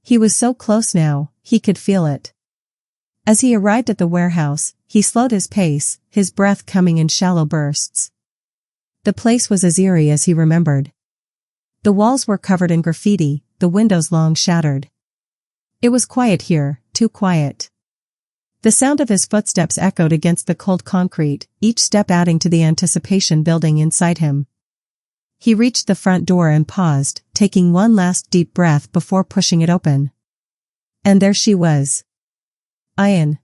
He was so close now, he could feel it. As he arrived at the warehouse, he slowed his pace, his breath coming in shallow bursts. The place was as eerie as he remembered. The walls were covered in graffiti, the windows long shattered. It was quiet here, too quiet. The sound of his footsteps echoed against the cold concrete, each step adding to the anticipation building inside him. He reached the front door and paused, taking one last deep breath before pushing it open. And there she was. Eion.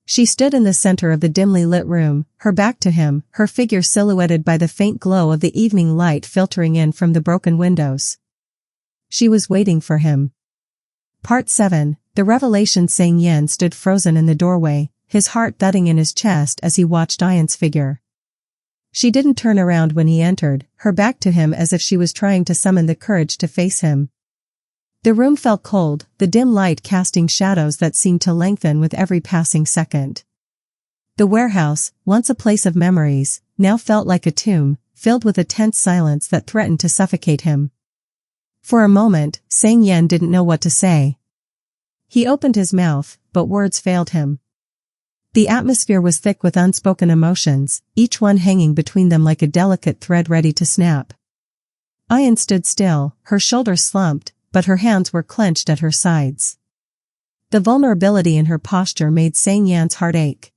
She stood in the center of the dimly lit room, her back to him, her figure silhouetted by the faint glow of the evening light filtering in from the broken windows. She was waiting for him. Part 7. The revelation. Sang Yen stood frozen in the doorway, his heart thudding in his chest as he watched Eion's figure. She didn't turn around when he entered, her back to him as if she was trying to summon the courage to face him. The room felt cold, the dim light casting shadows that seemed to lengthen with every passing second. The warehouse, once a place of memories, now felt like a tomb, filled with a tense silence that threatened to suffocate him. For a moment, Yen didn't know what to say. He opened his mouth, but words failed him. The atmosphere was thick with unspoken emotions, each one hanging between them like a delicate thread ready to snap. Eion stood still, her shoulders slumped, but her hands were clenched at her sides. The vulnerability in her posture made Yen's heart ache.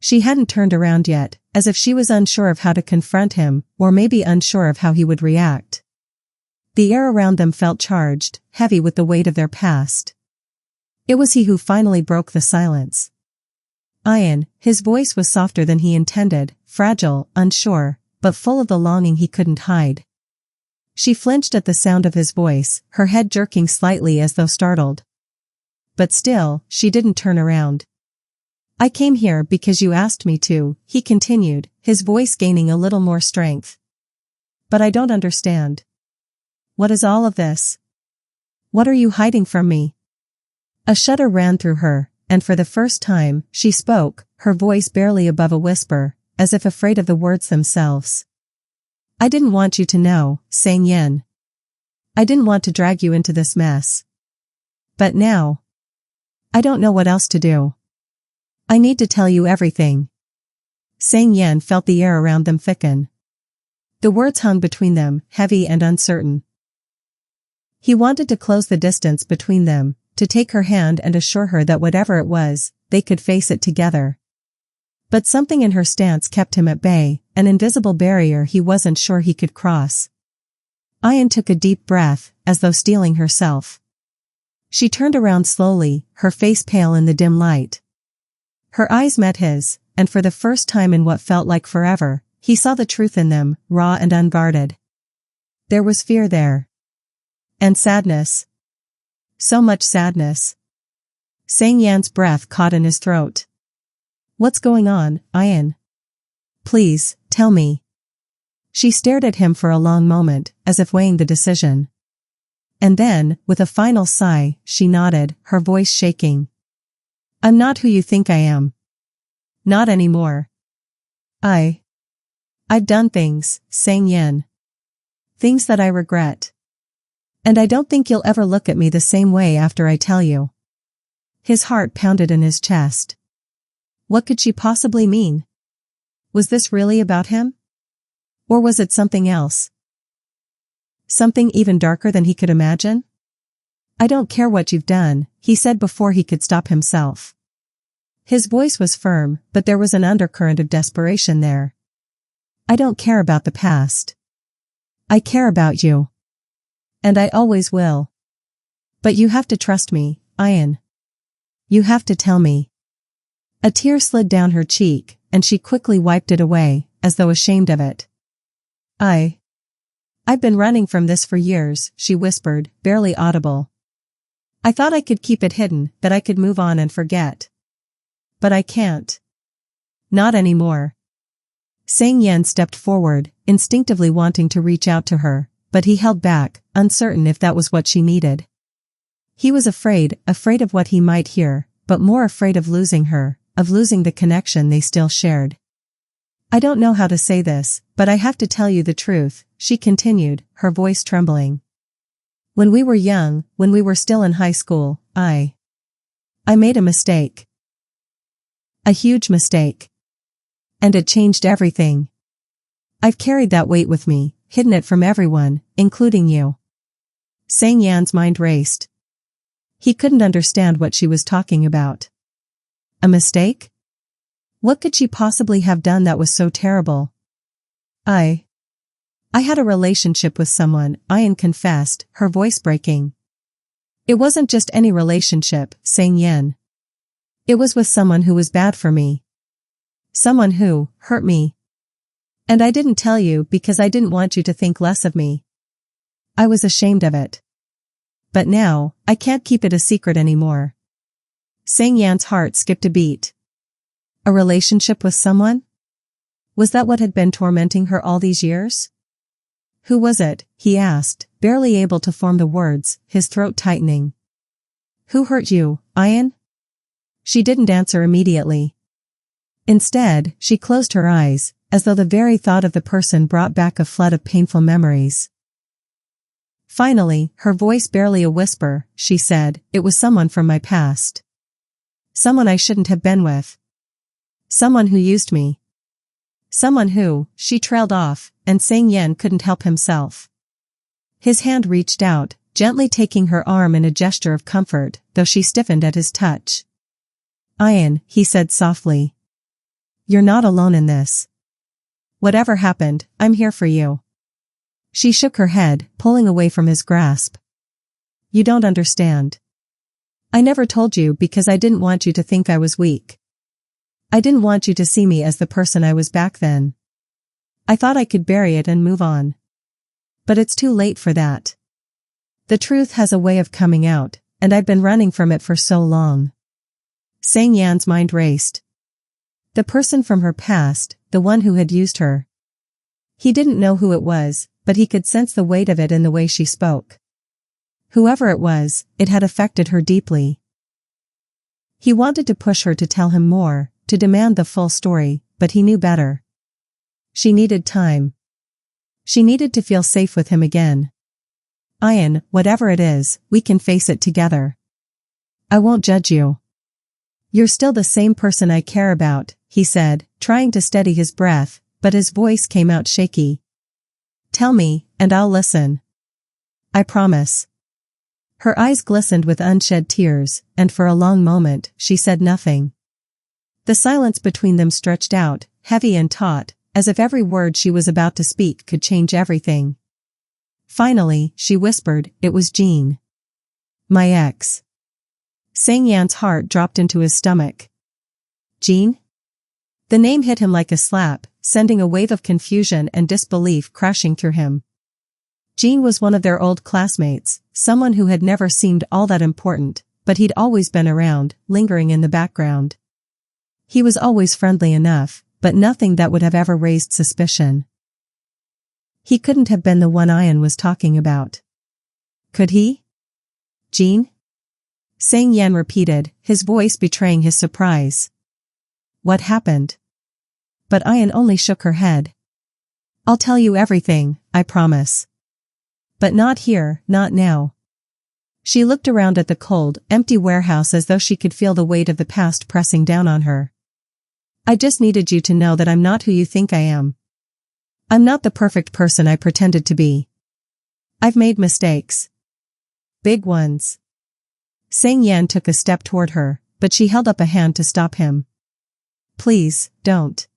She hadn't turned around yet, as if she was unsure of how to confront him, or maybe unsure of how he would react. The air around them felt charged, heavy with the weight of their past. It was he who finally broke the silence. Eion, his voice was softer than he intended, fragile, unsure, but full of the longing he couldn't hide. She flinched at the sound of his voice, her head jerking slightly as though startled. But still, she didn't turn around. "I came here because you asked me to," he continued, his voice gaining a little more strength. "But I don't understand. What is all of this? What are you hiding from me?" A shudder ran through her, and for the first time, she spoke, her voice barely above a whisper, as if afraid of the words themselves. "I didn't want you to know, Yen. I didn't want to drag you into this mess. But now, I don't know what else to do. I need to tell you everything." Yen felt the air around them thicken. The words hung between them, heavy and uncertain. He wanted to close the distance between them, to take her hand and assure her that whatever it was, they could face it together. But something in her stance kept him at bay, an invisible barrier he wasn't sure he could cross. Eion took a deep breath, as though steeling herself. She turned around slowly, her face pale in the dim light. Her eyes met his, and for the first time in what felt like forever, he saw the truth in them, raw and unguarded. There was fear there. And sadness. So much sadness. Yen's breath caught in his throat. "What's going on, Eion? Please, tell me." She stared at him for a long moment, as if weighing the decision. And then, with a final sigh, she nodded, her voice shaking. "I'm not who you think I am. Not anymore. I've done things, Yen. Things that I regret. And I don't think you'll ever look at me the same way after I tell you." His heart pounded in his chest. What could she possibly mean? Was this really about him? Or was it something else? Something even darker than he could imagine? "I don't care what you've done," he said before he could stop himself. His voice was firm, but there was an undercurrent of desperation there. "I don't care about the past. I care about you. And I always will. But you have to trust me, Eion. You have to tell me." A tear slid down her cheek, and she quickly wiped it away, as though ashamed of it. I've been running from this for years," she whispered, barely audible. "I thought I could keep it hidden, that I could move on and forget. But I can't. Not anymore." Yen stepped forward, instinctively wanting to reach out to her, but he held back, uncertain if that was what she needed. He was afraid of what he might hear, but more afraid of losing her, of losing the connection they still shared. "I don't know how to say this, but I have to tell you the truth," she continued, her voice trembling. "When we were young, when we were still in high school, I made a mistake. A huge mistake. And it changed everything. I've carried that weight with me, hidden it from everyone, including you." Yen's mind raced. He couldn't understand what she was talking about. A mistake? What could she possibly have done that was so terrible? I had a relationship with someone," Eion confessed, her voice breaking. "It wasn't just any relationship, Yen. It was with someone who was bad for me. Someone who hurt me. And I didn't tell you because I didn't want you to think less of me. I was ashamed of it. But now, I can't keep it a secret anymore." Yen's heart skipped a beat. A relationship with someone? Was that what had been tormenting her all these years? Who was it? He asked, barely able to form the words, his throat tightening. Who hurt you, Eion? She didn't answer immediately. Instead, she closed her eyes, as though the very thought of the person brought back a flood of painful memories. Finally, her voice barely a whisper, she said, it was someone from my past. Someone I shouldn't have been with. Someone who used me. Someone who, she trailed off, and Sang Yen couldn't help himself. His hand reached out, gently taking her arm in a gesture of comfort, though she stiffened at his touch. Eion, he said softly. You're not alone in this. Whatever happened, I'm here for you. She shook her head, pulling away from his grasp. You don't understand. I never told you because I didn't want you to think I was weak. I didn't want you to see me as the person I was back then. I thought I could bury it and move on. But it's too late for that. The truth has a way of coming out, and I'd been running from it for so long. Sang Yan's mind raced. The person from her past, the one who had used her. He didn't know who it was, but he could sense the weight of it in the way she spoke. Whoever it was, it had affected her deeply. He wanted to push her to tell him more, to demand the full story, but he knew better. She needed time. She needed to feel safe with him again. Eion, whatever it is, we can face it together. I won't judge you. You're still the same person I care about, he said, trying to steady his breath, but his voice came out shaky. Tell me, and I'll listen. I promise. Her eyes glistened with unshed tears, and for a long moment, she said nothing. The silence between them stretched out, heavy and taut, as if every word she was about to speak could change everything. Finally, she whispered, it was Jean. My ex. Sang Yan's heart dropped into his stomach. Jean? The name hit him like a slap, sending a wave of confusion and disbelief crashing through him. Jean was one of their old classmates, someone who had never seemed all that important, but he'd always been around, lingering in the background. He was always friendly enough, but nothing that would have ever raised suspicion. He couldn't have been the one Eion was talking about. Could he? Jean? Sang Yen repeated, his voice betraying his surprise. What happened? But Eion only shook her head. I'll tell you everything, I promise. But not here, not now. She looked around at the cold, empty warehouse as though she could feel the weight of the past pressing down on her. I just needed you to know that I'm not who you think I am. I'm not the perfect person I pretended to be. I've made mistakes. Big ones. Sang Yen took a step toward her, but she held up a hand to stop him. Please, don't.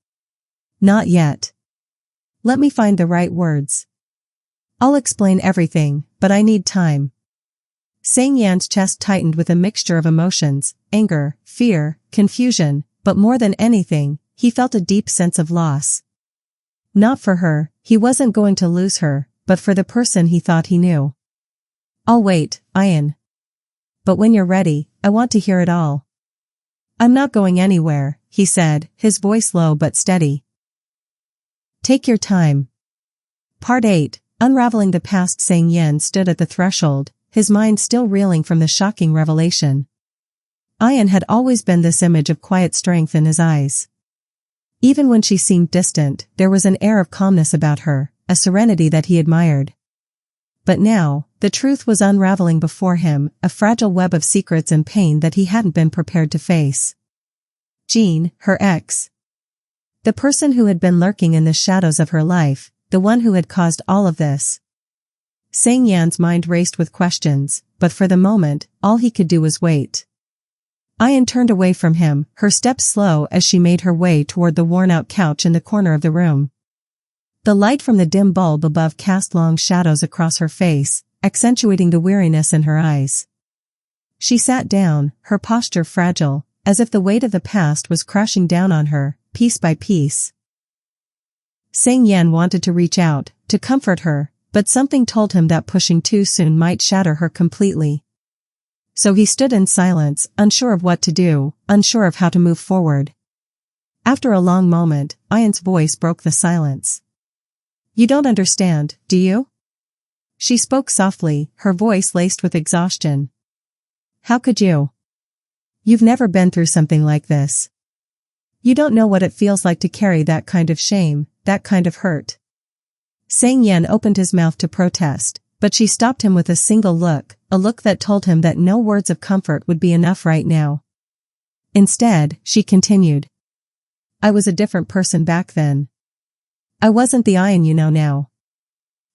Not yet. Let me find the right words. I'll explain everything, but I need time. Sang Yan's chest tightened with a mixture of emotions, anger, fear, confusion, but more than anything, he felt a deep sense of loss. Not for her, he wasn't going to lose her, but for the person he thought he knew. I'll wait, Eion. But when you're ready, I want to hear it all. I'm not going anywhere, he said, his voice low but steady. Take your time. Part 8, Unraveling the Past. Sang Yen stood at the threshold, his mind still reeling from the shocking revelation. Eion had always been this image of quiet strength in his eyes. Even when she seemed distant, there was an air of calmness about her, a serenity that he admired. But now, the truth was unraveling before him, a fragile web of secrets and pain that he hadn't been prepared to face. Jean, her ex. The person who had been lurking in the shadows of her life, the one who had caused all of this. Sang Yan's mind raced with questions, but for the moment, all he could do was wait. Eion turned away from him, her steps slow as she made her way toward the worn-out couch in the corner of the room. The light from the dim bulb above cast long shadows across her face, accentuating the weariness in her eyes. She sat down, her posture fragile, as if the weight of the past was crashing down on her, piece by piece. Sang Yen wanted to reach out, to comfort her, but something told him that pushing too soon might shatter her completely. So he stood in silence, unsure of what to do, unsure of how to move forward. After a long moment, Eion's voice broke the silence. You don't understand, do you? She spoke softly, her voice laced with exhaustion. How could you? You've never been through something like this. You don't know what it feels like to carry that kind of shame, that kind of hurt. Sang Yan opened his mouth to protest, but she stopped him with a single look, a look that told him that no words of comfort would be enough right now. Instead, she continued. I was a different person back then. I wasn't the Eion you know now.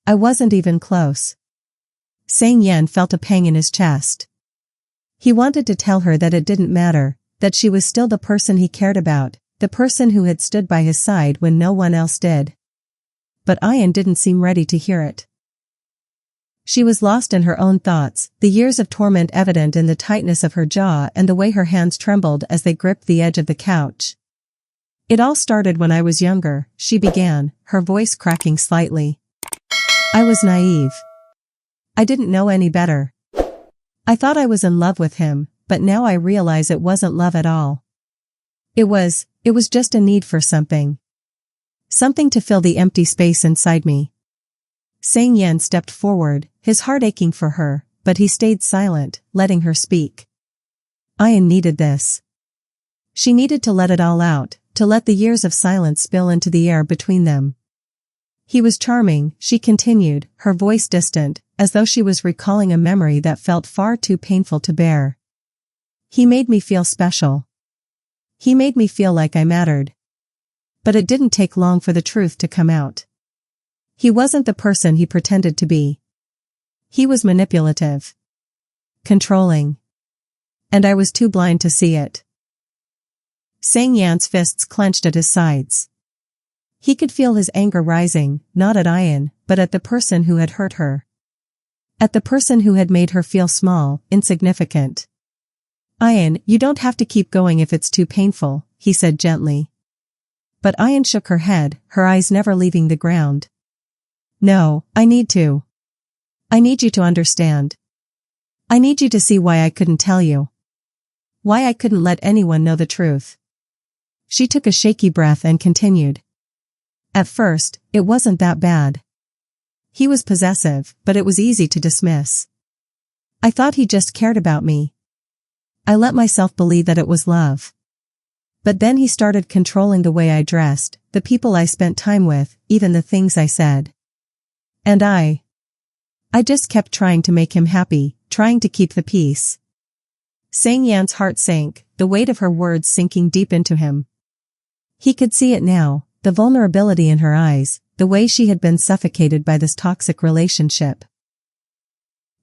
I wasn't even close. Sang Yan felt a pang in his chest. He wanted to tell her that it didn't matter, that she was still the person he cared about, the person who had stood by his side when no one else did. But Eion didn't seem ready to hear it. She was lost in her own thoughts, the years of torment evident in the tightness of her jaw and the way her hands trembled as they gripped the edge of the couch. It all started when I was younger, she began, her voice cracking slightly. I was naive. I didn't know any better. I thought I was in love with him, but now I realize it wasn't love at all. It was just a need for something. Something to fill the empty space inside me. Sang Yan stepped forward, his heart aching for her, but he stayed silent, letting her speak. Eion needed this. She needed to let it all out, to let the years of silence spill into the air between them. He was charming, she continued, her voice distant, as though she was recalling a memory that felt far too painful to bear. He made me feel special. He made me feel like I mattered. But it didn't take long for the truth to come out. He wasn't the person he pretended to be. He was manipulative. Controlling. And I was too blind to see it. Sang Yan's fists clenched at his sides. He could feel his anger rising, not at Eion, but at the person who had hurt her. At the person who had made her feel small, insignificant. Eion, you don't have to keep going if it's too painful, he said gently. But Eion shook her head, her eyes never leaving the ground. No, I need to. I need you to understand. I need you to see why I couldn't tell you. Why I couldn't let anyone know the truth. She took a shaky breath and continued. At first, it wasn't that bad. He was possessive, but it was easy to dismiss. I thought he just cared about me. I let myself believe that it was love. But then he started controlling the way I dressed, the people I spent time with, even the things I said. And I just kept trying to make him happy, trying to keep the peace. Sang Yan's heart sank, the weight of her words sinking deep into him. He could see it now, the vulnerability in her eyes, the way she had been suffocated by this toxic relationship.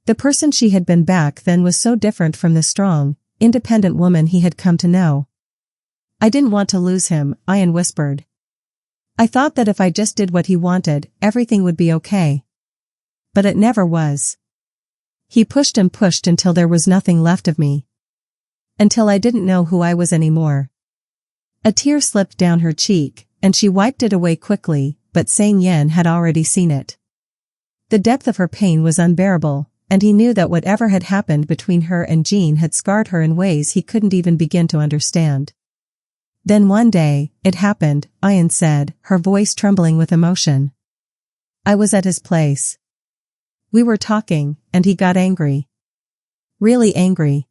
The person she had been back then was so different from the strong, independent woman he had come to know. I didn't want to lose him, Eion whispered. I thought that if I just did what he wanted, everything would be okay. But it never was. He pushed and pushed until there was nothing left of me. Until I didn't know who I was anymore. A tear slipped down her cheek, and she wiped it away quickly, but Sang Yan had already seen it. The depth of her pain was unbearable, and he knew that whatever had happened between her and Jean had scarred her in ways he couldn't even begin to understand. Then one day, it happened, Eion said, her voice trembling with emotion. I was at his place. We were talking, and he got angry. Really angry.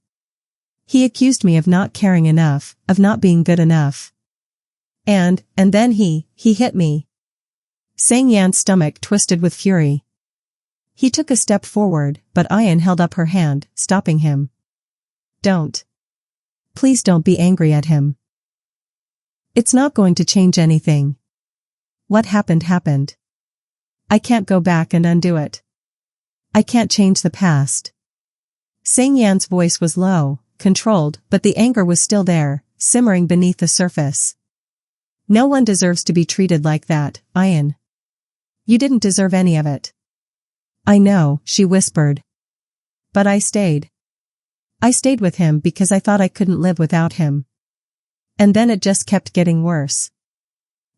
He accused me of not caring enough, of not being good enough. And then he hit me. Sang Yan's stomach twisted with fury. He took a step forward, but Eion held up her hand, stopping him. Don't. Please don't be angry at him. It's not going to change anything. What happened happened. I can't go back and undo it. I can't change the past. Sang Yan's voice was low, controlled, but the anger was still there, simmering beneath the surface. No one deserves to be treated like that, Eion. You didn't deserve any of it. I know, she whispered. But I stayed. I stayed with him because I thought I couldn't live without him. And then it just kept getting worse.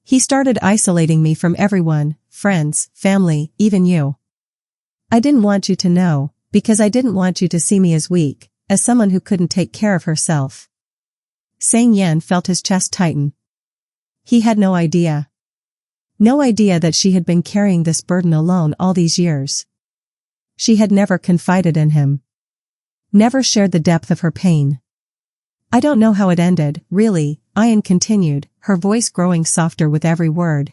He started isolating me from everyone, friends, family, even you. I didn't want you to know, because I didn't want you to see me as weak, as someone who couldn't take care of herself. Sang Yan felt his chest tighten. He had no idea. No idea that she had been carrying this burden alone all these years. She had never confided in him. Never shared the depth of her pain. I don't know how it ended, really, Eion continued, her voice growing softer with every word.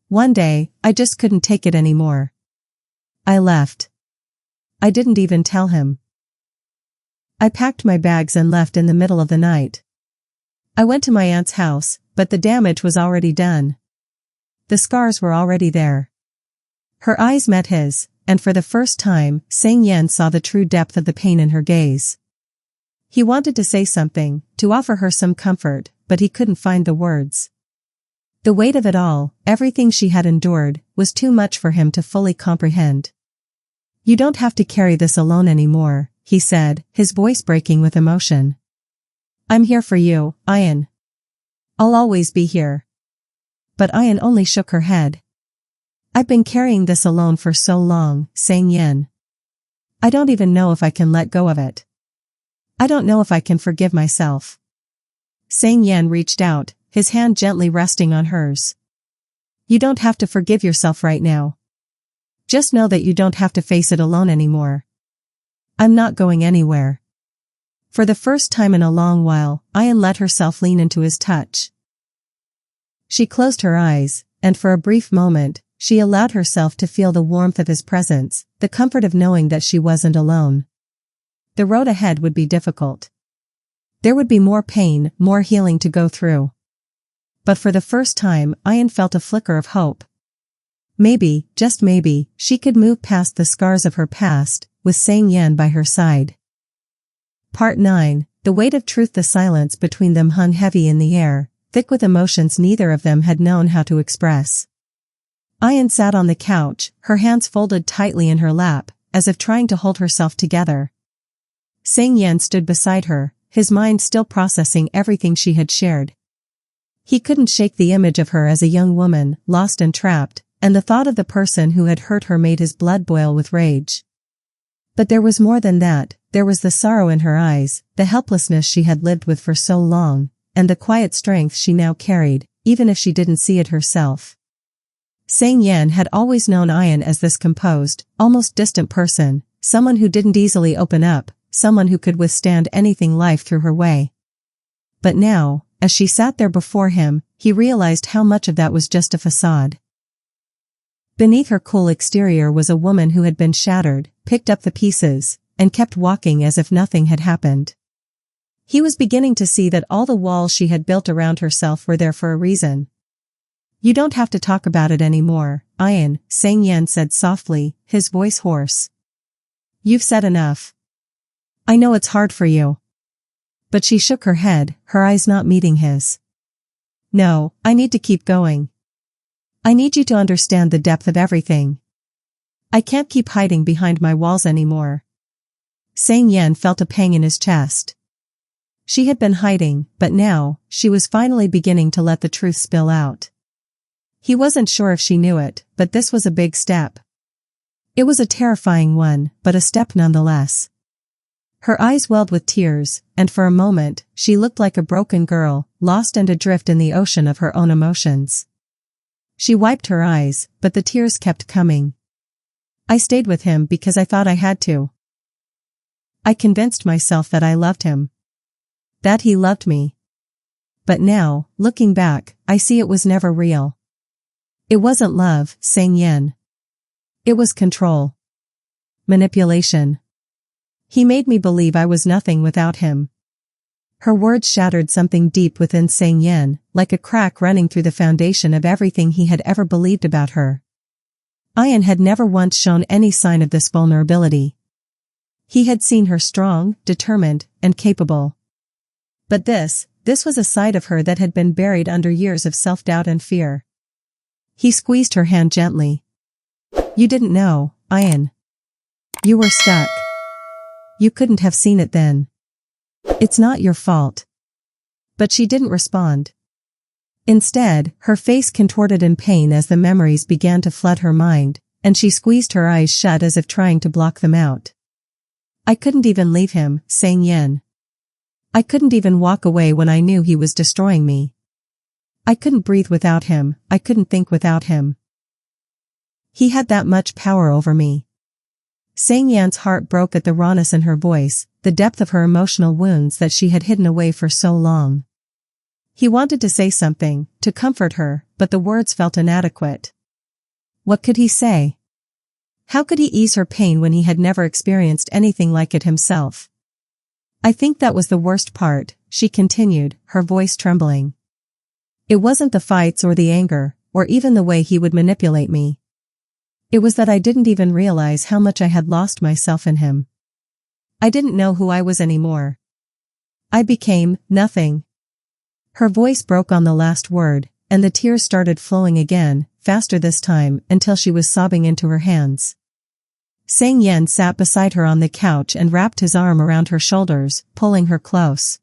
One day, I just couldn't take it anymore. I left. I didn't even tell him. I packed my bags and left in the middle of the night. I went to my aunt's house, but the damage was already done. The scars were already there. Her eyes met his, and for the first time, Yen saw the true depth of the pain in her gaze. He wanted to say something, to offer her some comfort, but he couldn't find the words. The weight of it all, everything she had endured, was too much for him to fully comprehend. You don't have to carry this alone anymore, he said, his voice breaking with emotion. I'm here for you, Eion. I'll always be here. But Eion only shook her head. I've been carrying this alone for so long, Yen. I don't even know if I can let go of it. I don't know if I can forgive myself. Yen reached out, his hand gently resting on hers. You don't have to forgive yourself right now. Just know that you don't have to face it alone anymore. I'm not going anywhere. For the first time in a long while, Eion let herself lean into his touch. She closed her eyes, and for a brief moment, she allowed herself to feel the warmth of his presence, the comfort of knowing that she wasn't alone. The road ahead would be difficult. There would be more pain, more healing to go through. But for the first time, Eion felt a flicker of hope. Maybe, just maybe, she could move past the scars of her past, with Yen by her side. Part 9. The weight of truth. The silence between them hung heavy in the air, thick with emotions neither of them had known how to express. Eion sat on the couch, her hands folded tightly in her lap, as if trying to hold herself together. Yen stood beside her, his mind still processing everything she had shared. He couldn't shake the image of her as a young woman, lost and trapped, and the thought of the person who had hurt her made his blood boil with rage. But there was more than that, there was the sorrow in her eyes, the helplessness she had lived with for so long, and the quiet strength she now carried, even if she didn't see it herself. Yen had always known Eion as this composed, almost distant person, someone who didn't easily open up, someone who could withstand anything life threw her way. But now, as she sat there before him, he realized how much of that was just a facade. Beneath her cool exterior was a woman who had been shattered, picked up the pieces, and kept walking as if nothing had happened. He was beginning to see that all the walls she had built around herself were there for a reason. You don't have to talk about it anymore, Eion, Yen said softly, his voice hoarse. You've said enough. I know it's hard for you. But she shook her head, her eyes not meeting his. No, I need to keep going. I need you to understand the depth of everything. I can't keep hiding behind my walls anymore. Yen felt a pang in his chest. She had been hiding, but now, she was finally beginning to let the truth spill out. He wasn't sure if she knew it, but this was a big step. It was a terrifying one, but a step nonetheless. Her eyes welled with tears, and for a moment, she looked like a broken girl, lost and adrift in the ocean of her own emotions. She wiped her eyes, but the tears kept coming. I stayed with him because I thought I had to. I convinced myself that I loved him. That he loved me. But now, looking back, I see it was never real. It wasn't love, Yen. It was control. Manipulation. He made me believe I was nothing without him. Her words shattered something deep within Yen, like a crack running through the foundation of everything he had ever believed about her. Eion had never once shown any sign of this vulnerability. He had seen her strong, determined, and capable. But this was a side of her that had been buried under years of self-doubt and fear. He squeezed her hand gently. You didn't know, Eion. You were stuck. You couldn't have seen it then. It's not your fault. But she didn't respond. Instead, her face contorted in pain as the memories began to flood her mind, and she squeezed her eyes shut as if trying to block them out. I couldn't even leave him, Yen. I couldn't even walk away when I knew he was destroying me. I couldn't breathe without him, I couldn't think without him. He had that much power over me. Sang Yan's heart broke at the rawness in her voice, the depth of her emotional wounds that she had hidden away for so long. He wanted to say something, to comfort her, but the words felt inadequate. What could he say? How could he ease her pain when he had never experienced anything like it himself? I think that was the worst part, she continued, her voice trembling. It wasn't the fights or the anger, or even the way he would manipulate me. It was that I didn't even realize how much I had lost myself in him. I didn't know who I was anymore. I became nothing. Her voice broke on the last word, and the tears started flowing again, faster this time, until she was sobbing into her hands. Sang Yan sat beside her on the couch and wrapped his arm around her shoulders, pulling her close.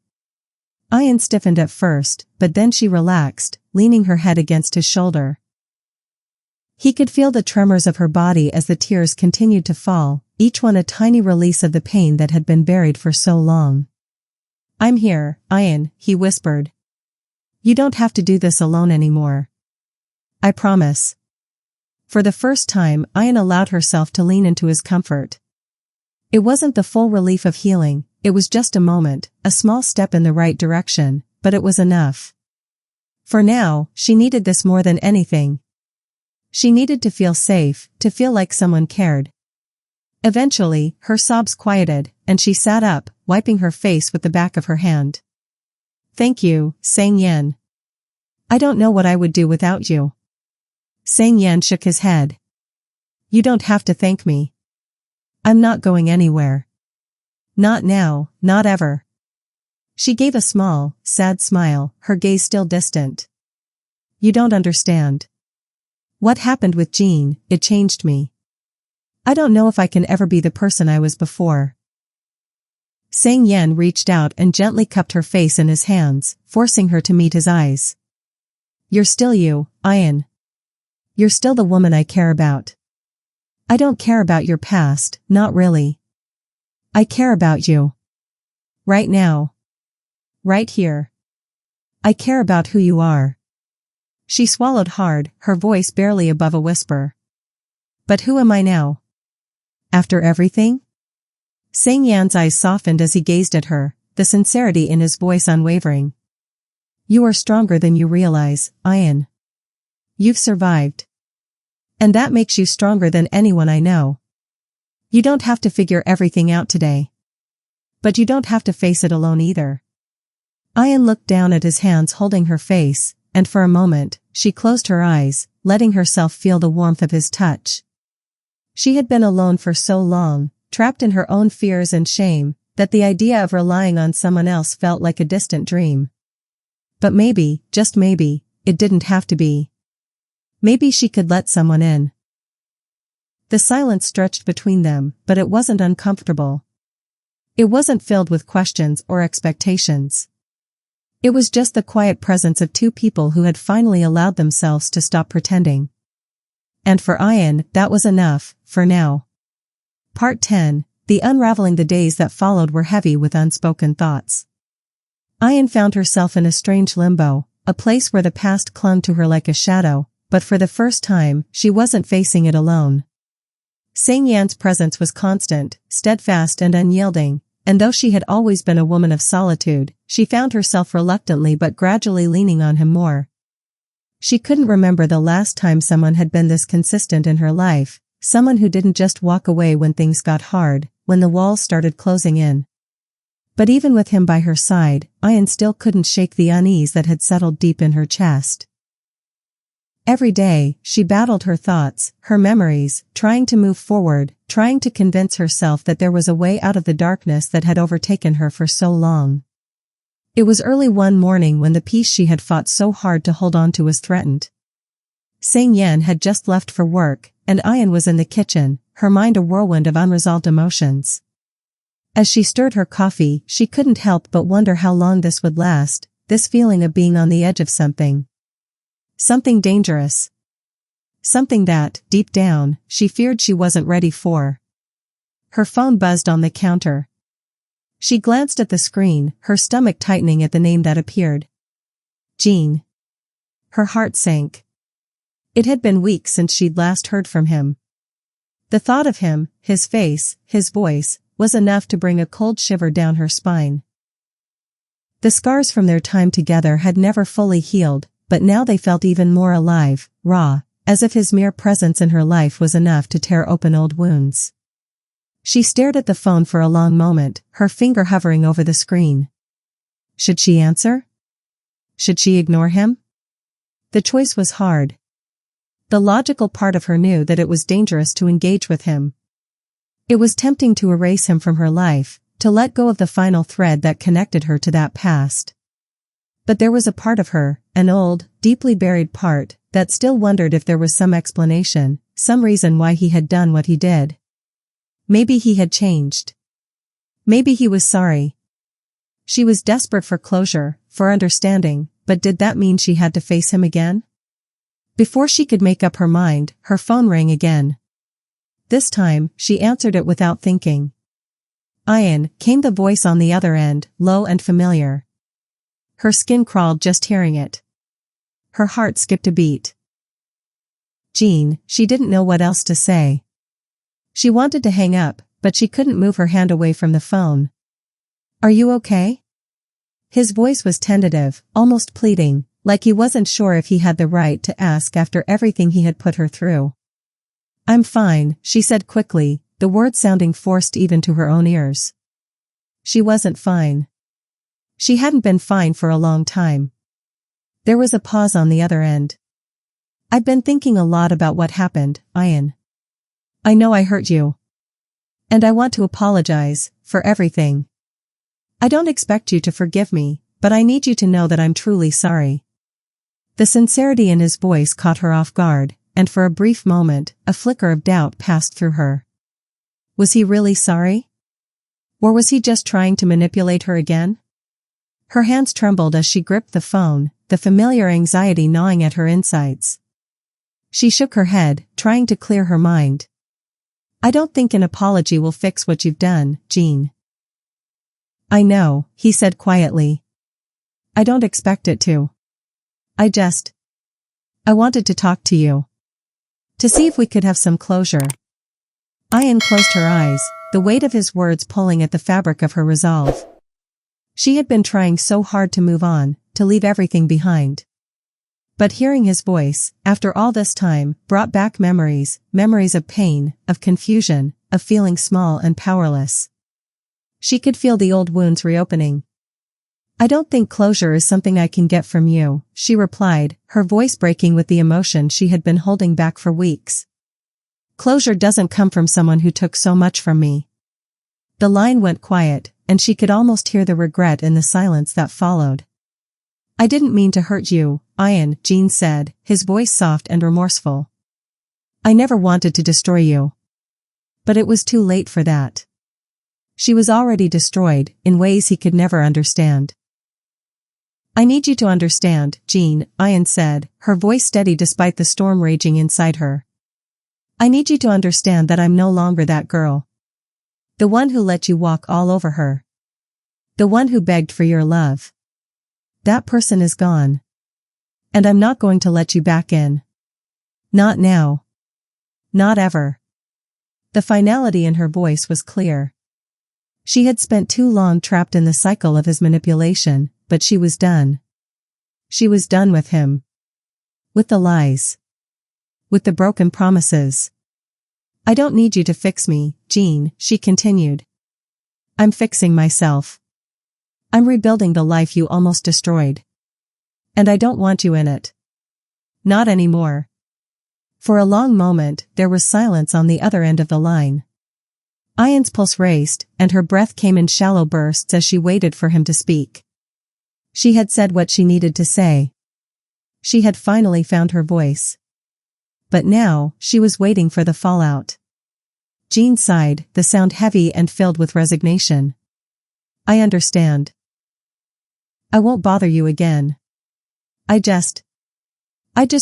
Eion stiffened at first, but then she relaxed, leaning her head against his shoulder. He could feel the tremors of her body as the tears continued to fall, each one a tiny release of the pain that had been buried for so long. I'm here, Eion, he whispered. You don't have to do this alone anymore. I promise. For the first time, Eion allowed herself to lean into his comfort. It wasn't the full relief of healing, it was just a moment, a small step in the right direction, but it was enough. For now, she needed this more than anything. She needed to feel safe, to feel like someone cared. Eventually, her sobs quieted, and she sat up, wiping her face with the back of her hand. Thank you, Sang Yan. I don't know what I would do without you. Sang Yan shook his head. You don't have to thank me. I'm not going anywhere. Not now, not ever. She gave a small, sad smile, her gaze still distant. You don't understand. What happened with Jean, it changed me. I don't know if I can ever be the person I was before. Sang Yan reached out and gently cupped her face in his hands, forcing her to meet his eyes. You're still you, Eion. You're still the woman I care about. I don't care about your past, not really. I care about you. Right now. Right here. I care about who you are. She swallowed hard, her voice barely above a whisper. But who am I now? After everything? Sang Yan's eyes softened as he gazed at her, the sincerity in his voice unwavering. You are stronger than you realize, Eion. You've survived. And that makes you stronger than anyone I know. You don't have to figure everything out today. But you don't have to face it alone either. Eion looked down at his hands holding her face, and for a moment, she closed her eyes, letting herself feel the warmth of his touch. She had been alone for so long, trapped in her own fears and shame, that the idea of relying on someone else felt like a distant dream. But maybe, just maybe, it didn't have to be. Maybe she could let someone in. The silence stretched between them, but it wasn't uncomfortable. It wasn't filled with questions or expectations. It was just the quiet presence of two people who had finally allowed themselves to stop pretending. And for Eion, that was enough, for now. Part 10, the unraveling. The days that followed were heavy with unspoken thoughts. Eion found herself in a strange limbo, a place where the past clung to her like a shadow, but for the first time, she wasn't facing it alone. Sang Yan's presence was constant, steadfast and unyielding, and though she had always been a woman of solitude, she found herself reluctantly but gradually leaning on him more. She couldn't remember the last time someone had been this consistent in her life, someone who didn't just walk away when things got hard, when the walls started closing in. But even with him by her side, Eion still couldn't shake the unease that had settled deep in her chest. Every day, she battled her thoughts, her memories, trying to move forward, trying to convince herself that there was a way out of the darkness that had overtaken her for so long. It was early one morning when the peace she had fought so hard to hold on to was threatened. Sang Yan had just left for work, and Eion was in the kitchen, her mind a whirlwind of unresolved emotions. As she stirred her coffee, she couldn't help but wonder how long this would last, this feeling of being on the edge of something. Something dangerous. Something that, deep down, she feared she wasn't ready for. Her phone buzzed on the counter. She glanced at the screen, her stomach tightening at the name that appeared. Jean. her heart sank. It had been weeks since she'd last heard from him. The thought of him, his face, his voice, was enough to bring a cold shiver down her spine. The scars from their time together had never fully healed, but now they felt even more alive, raw, as if his mere presence in her life was enough to tear open old wounds. She stared at the phone for a long moment, her finger hovering over the screen. Should she answer? Should she ignore him? The choice was hard. The logical part of her knew that it was dangerous to engage with him. It was tempting to erase him from her life, to let go of the final thread that connected her to that past. But there was a part of her, an old, deeply buried part, that still wondered if there was some explanation, some reason why he had done what he did. Maybe he had changed. Maybe he was sorry. She was desperate for closure, for understanding, but did that mean she had to face him again? Before she could make up her mind, her phone rang again. This time, she answered it without thinking. Eion, came the voice on the other end, low and familiar. Her skin crawled just hearing it. Her heart skipped a beat. Jean, she didn't know what else to say. She wanted to hang up, but she couldn't move her hand away from the phone. Are you okay? His voice was tentative, almost pleading, like he wasn't sure if he had the right to ask after everything he had put her through. I'm fine, she said quickly, the words sounding forced even to her own ears. She wasn't fine. She hadn't been fine for a long time. There was a pause on the other end. I've been thinking a lot about what happened, Eion. I know I hurt you. And I want to apologize, for everything. I don't expect you to forgive me, but I need you to know that I'm truly sorry. The sincerity in his voice caught her off guard, and for a brief moment, a flicker of doubt passed through her. Was he really sorry? Or was he just trying to manipulate her again? Her hands trembled as she gripped the phone, the familiar anxiety gnawing at her insides. She shook her head, trying to clear her mind. I don't think an apology will fix what you've done, Jean. I know, he said quietly. I don't expect it to. I wanted to talk to you. To see if we could have some closure. Eion closed her eyes, the weight of his words pulling at the fabric of her resolve. She had been trying so hard to move on, to leave everything behind. But hearing his voice, after all this time, brought back memories of pain, of confusion, of feeling small and powerless. She could feel the old wounds reopening. I don't think closure is something I can get from you, she replied, her voice breaking with the emotion she had been holding back for weeks. Closure doesn't come from someone who took so much from me. The line went quiet, and she could almost hear the regret in the silence that followed. I didn't mean to hurt you, Eion, Jean said, his voice soft and remorseful. I never wanted to destroy you. But it was too late for that. She was already destroyed, in ways he could never understand. I need you to understand, Jean, Eion said, her voice steady despite the storm raging inside her. I need you to understand that I'm no longer that girl. The one who let you walk all over her. The one who begged for your love. That person is gone. And I'm not going to let you back in. Not now. Not ever. The finality in her voice was clear. She had spent too long trapped in the cycle of his manipulation, but she was done. She was done with him. With the lies. With the broken promises. I don't need you to fix me, Jean, she continued. I'm fixing myself. I'm rebuilding the life you almost destroyed. And I don't want you in it. Not anymore. For a long moment, there was silence on the other end of the line. Eion's pulse raced, and her breath came in shallow bursts as she waited for him to speak. She had said what she needed to say. She had finally found her voice. But now, she was waiting for the fallout. Jean sighed, the sound heavy and filled with resignation. I understand. I won't bother you again. I just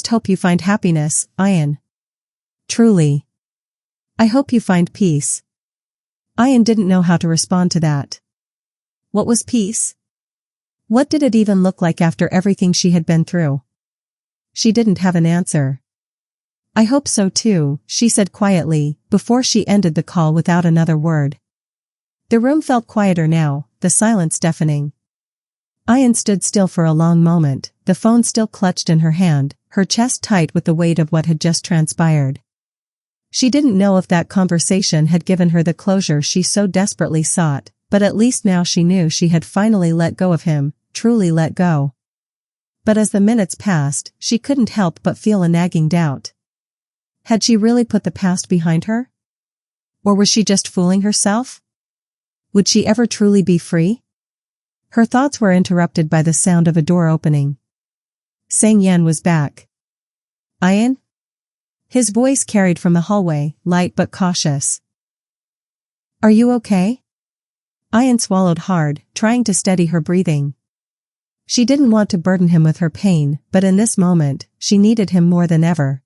hope you find happiness, Eion. Truly. I hope you find peace. Eion didn't know how to respond to that. What was peace? What did it even look like after everything she had been through? She didn't have an answer. I hope so too, she said quietly, before she ended the call without another word. The room felt quieter now, the silence deafening. Eion stood still for a long moment, the phone still clutched in her hand, her chest tight with the weight of what had just transpired. She didn't know if that conversation had given her the closure she so desperately sought, but at least now she knew she had finally let go of him, truly let go. But as the minutes passed, she couldn't help but feel a nagging doubt. Had she really put the past behind her? Or was she just fooling herself? Would she ever truly be free? Her thoughts were interrupted by the sound of a door opening. Sang-Yen was back. Eion? His voice carried from the hallway, light but cautious. Are you okay? Eion swallowed hard, trying to steady her breathing. She didn't want to burden him with her pain, but in this moment, she needed him more than ever.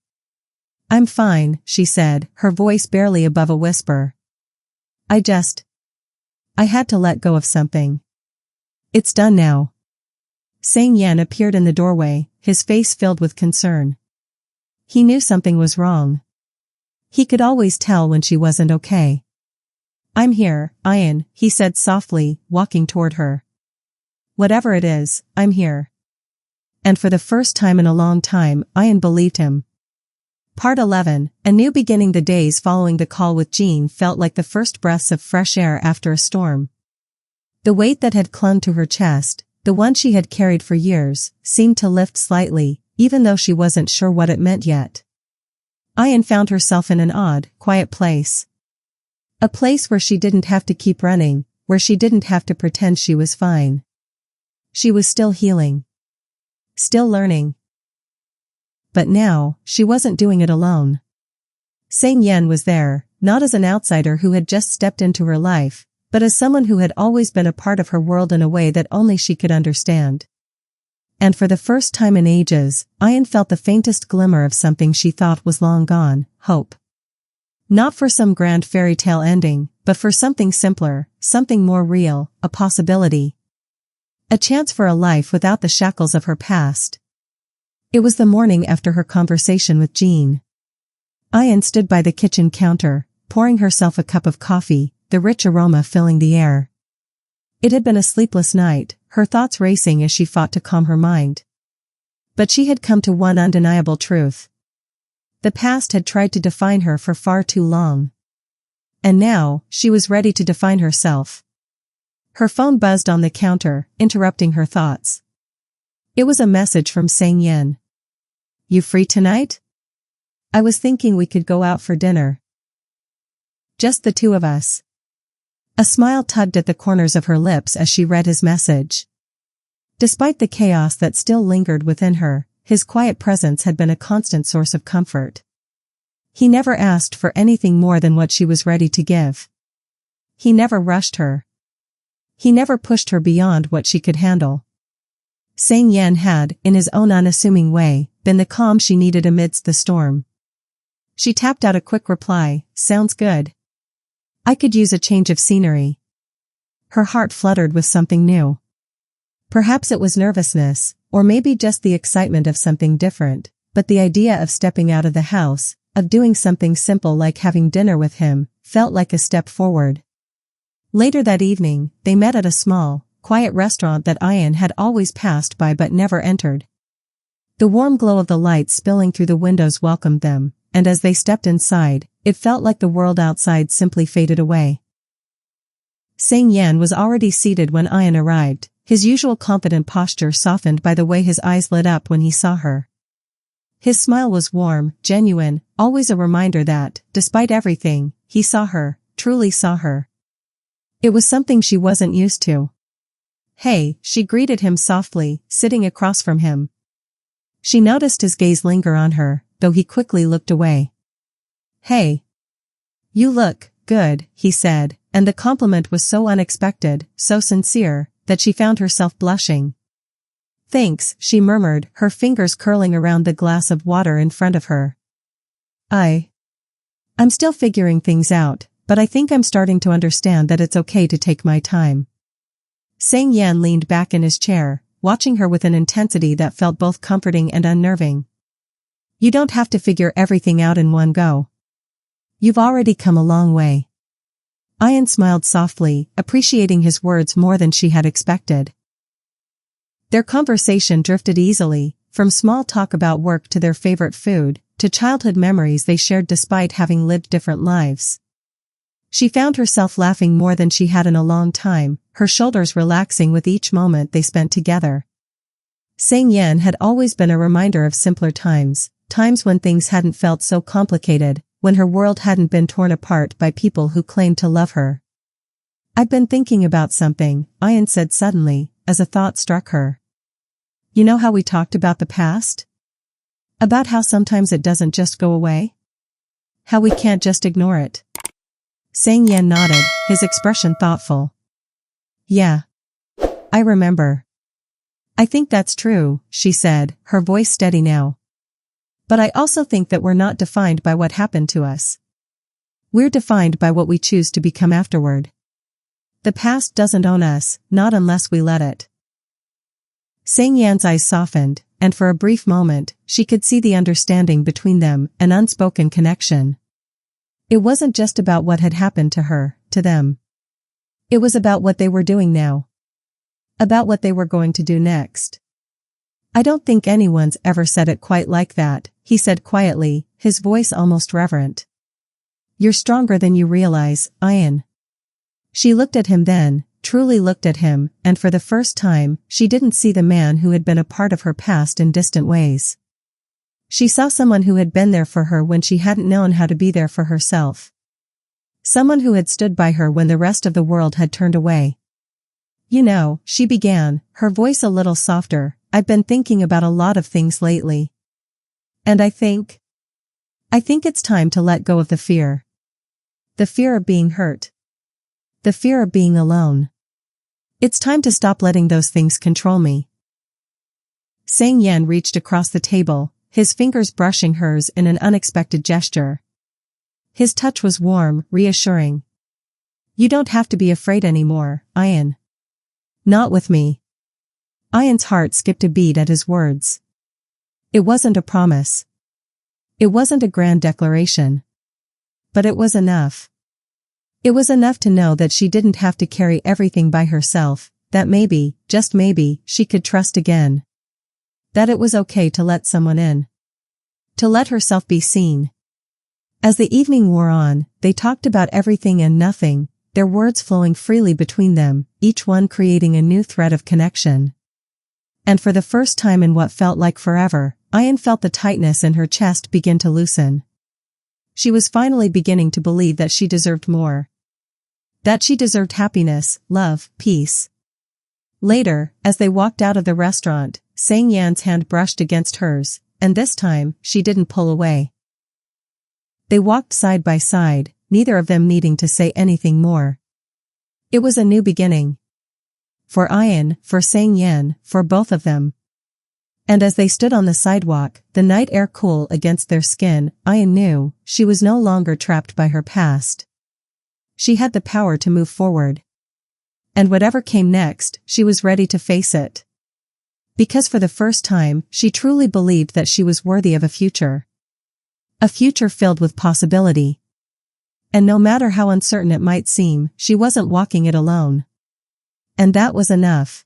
I'm fine, she said, her voice barely above a whisper. I had to let go of something. It's done now. Sang-Yen appeared in the doorway, his face filled with concern. He knew something was wrong. He could always tell when she wasn't okay. I'm here, Eion, he said softly, walking toward her. Whatever it is, I'm here. And for the first time in a long time, Eion believed him. Part 11, a new beginning. The days following the call with Jean felt like the first breaths of fresh air after a storm. The weight that had clung to her chest, the one she had carried for years, seemed to lift slightly, even though she wasn't sure what it meant yet. Eion found herself in an odd, quiet place. A place where she didn't have to keep running, where she didn't have to pretend she was fine. She was still healing. Still learning. But now, she wasn't doing it alone. Sang-Yen was there, not as an outsider who had just stepped into her life, but as someone who had always been a part of her world in a way that only she could understand. And for the first time in ages, Eion felt the faintest glimmer of something she thought was long gone, hope. Not for some grand fairy tale ending, but for something simpler, something more real, a possibility. A chance for a life without the shackles of her past. It was the morning after her conversation with Jean. Eion stood by the kitchen counter, pouring herself a cup of coffee, the rich aroma filling the air. It had been a sleepless night, her thoughts racing as she fought to calm her mind. But she had come to one undeniable truth. The past had tried to define her for far too long. And now, she was ready to define herself. Her phone buzzed on the counter, interrupting her thoughts. It was a message from Sang-Yen. You free tonight? I was thinking we could go out for dinner. Just the two of us. A smile tugged at the corners of her lips as she read his message. Despite the chaos that still lingered within her, his quiet presence had been a constant source of comfort. He never asked for anything more than what she was ready to give. He never rushed her. He never pushed her beyond what she could handle. Sang-Yen had, in his own unassuming way, been the calm she needed amidst the storm. She tapped out a quick reply, sounds good. I could use a change of scenery. Her heart fluttered with something new. Perhaps it was nervousness, or maybe just the excitement of something different, but the idea of stepping out of the house, of doing something simple like having dinner with him, felt like a step forward. Later that evening, they met at a small, quiet restaurant that Eion had always passed by but never entered. The warm glow of the lights spilling through the windows welcomed them, and as they stepped inside, it felt like the world outside simply faded away. Sang-Yen was already seated when Eion arrived, his usual confident posture softened by the way his eyes lit up when he saw her. His smile was warm, genuine, always a reminder that, despite everything, he saw her, truly saw her. It was something she wasn't used to. Hey, she greeted him softly, sitting across from him. She noticed his gaze linger on her, though he quickly looked away. Hey. You look good, he said, and the compliment was so unexpected, so sincere, that she found herself blushing. Thanks, she murmured, her fingers curling around the glass of water in front of her. I'm still figuring things out, but I think I'm starting to understand that it's okay to take my time. Sang-Yen leaned back in his chair, watching her with an intensity that felt both comforting and unnerving. You don't have to figure everything out in one go. You've already come a long way. Eion smiled softly, appreciating his words more than she had expected. Their conversation drifted easily, from small talk about work to their favorite food, to childhood memories they shared despite having lived different lives. She found herself laughing more than she had in a long time, her shoulders relaxing with each moment they spent together. Synopsis had always been a reminder of simpler times, times when things hadn't felt so complicated, when her world hadn't been torn apart by people who claimed to love her. "I've been thinking about something," Eion said suddenly, as a thought struck her. "You know how we talked about the past? About how sometimes it doesn't just go away? How we can't just ignore it?" Synopsis nodded, his expression thoughtful. "Yeah. I remember. I think that's true," she said, her voice steady now. "But I also think that we're not defined by what happened to us. We're defined by what we choose to become afterward. The past doesn't own us, not unless we let it." Synopsis' eyes softened, and for a brief moment, she could see the understanding between them, an unspoken connection. It wasn't just about what had happened to her, to them. It was about what they were doing now. About what they were going to do next. "I don't think anyone's ever said it quite like that," he said quietly, his voice almost reverent. "You're stronger than you realize, Eion." She looked at him then, truly looked at him, and for the first time, she didn't see the man who had been a part of her past in distant ways. She saw someone who had been there for her when she hadn't known how to be there for herself. Someone who had stood by her when the rest of the world had turned away. "You know," she began, her voice a little softer, "I've been thinking about a lot of things lately. And I think it's time to let go of the fear. The fear of being hurt. The fear of being alone. It's time to stop letting those things control me." Synopsis reached across the table, his fingers brushing hers in an unexpected gesture. His touch was warm, reassuring. "You don't have to be afraid anymore, Eion. Not with me." Eion's heart skipped a beat at his words. It wasn't a promise. It wasn't a grand declaration. But it was enough. It was enough to know that she didn't have to carry everything by herself, that maybe, just maybe, she could trust again. That it was okay to let someone in. To let herself be seen. As the evening wore on, they talked about everything and nothing, their words flowing freely between them, each one creating a new thread of connection. And for the first time in what felt like forever, Eion felt the tightness in her chest begin to loosen. She was finally beginning to believe that she deserved more. That she deserved happiness, love, peace. Later, as they walked out of the restaurant, Synopsis' hand brushed against hers, and this time, she didn't pull away. They walked side by side, neither of them needing to say anything more. It was a new beginning. For Eion, for Synopsis, for both of them. And as they stood on the sidewalk, the night air cool against their skin, Eion knew, she was no longer trapped by her past. She had the power to move forward. And whatever came next, she was ready to face it. Because for the first time, she truly believed that she was worthy of a future. A future filled with possibility. And no matter how uncertain it might seem, she wasn't walking it alone. And that was enough.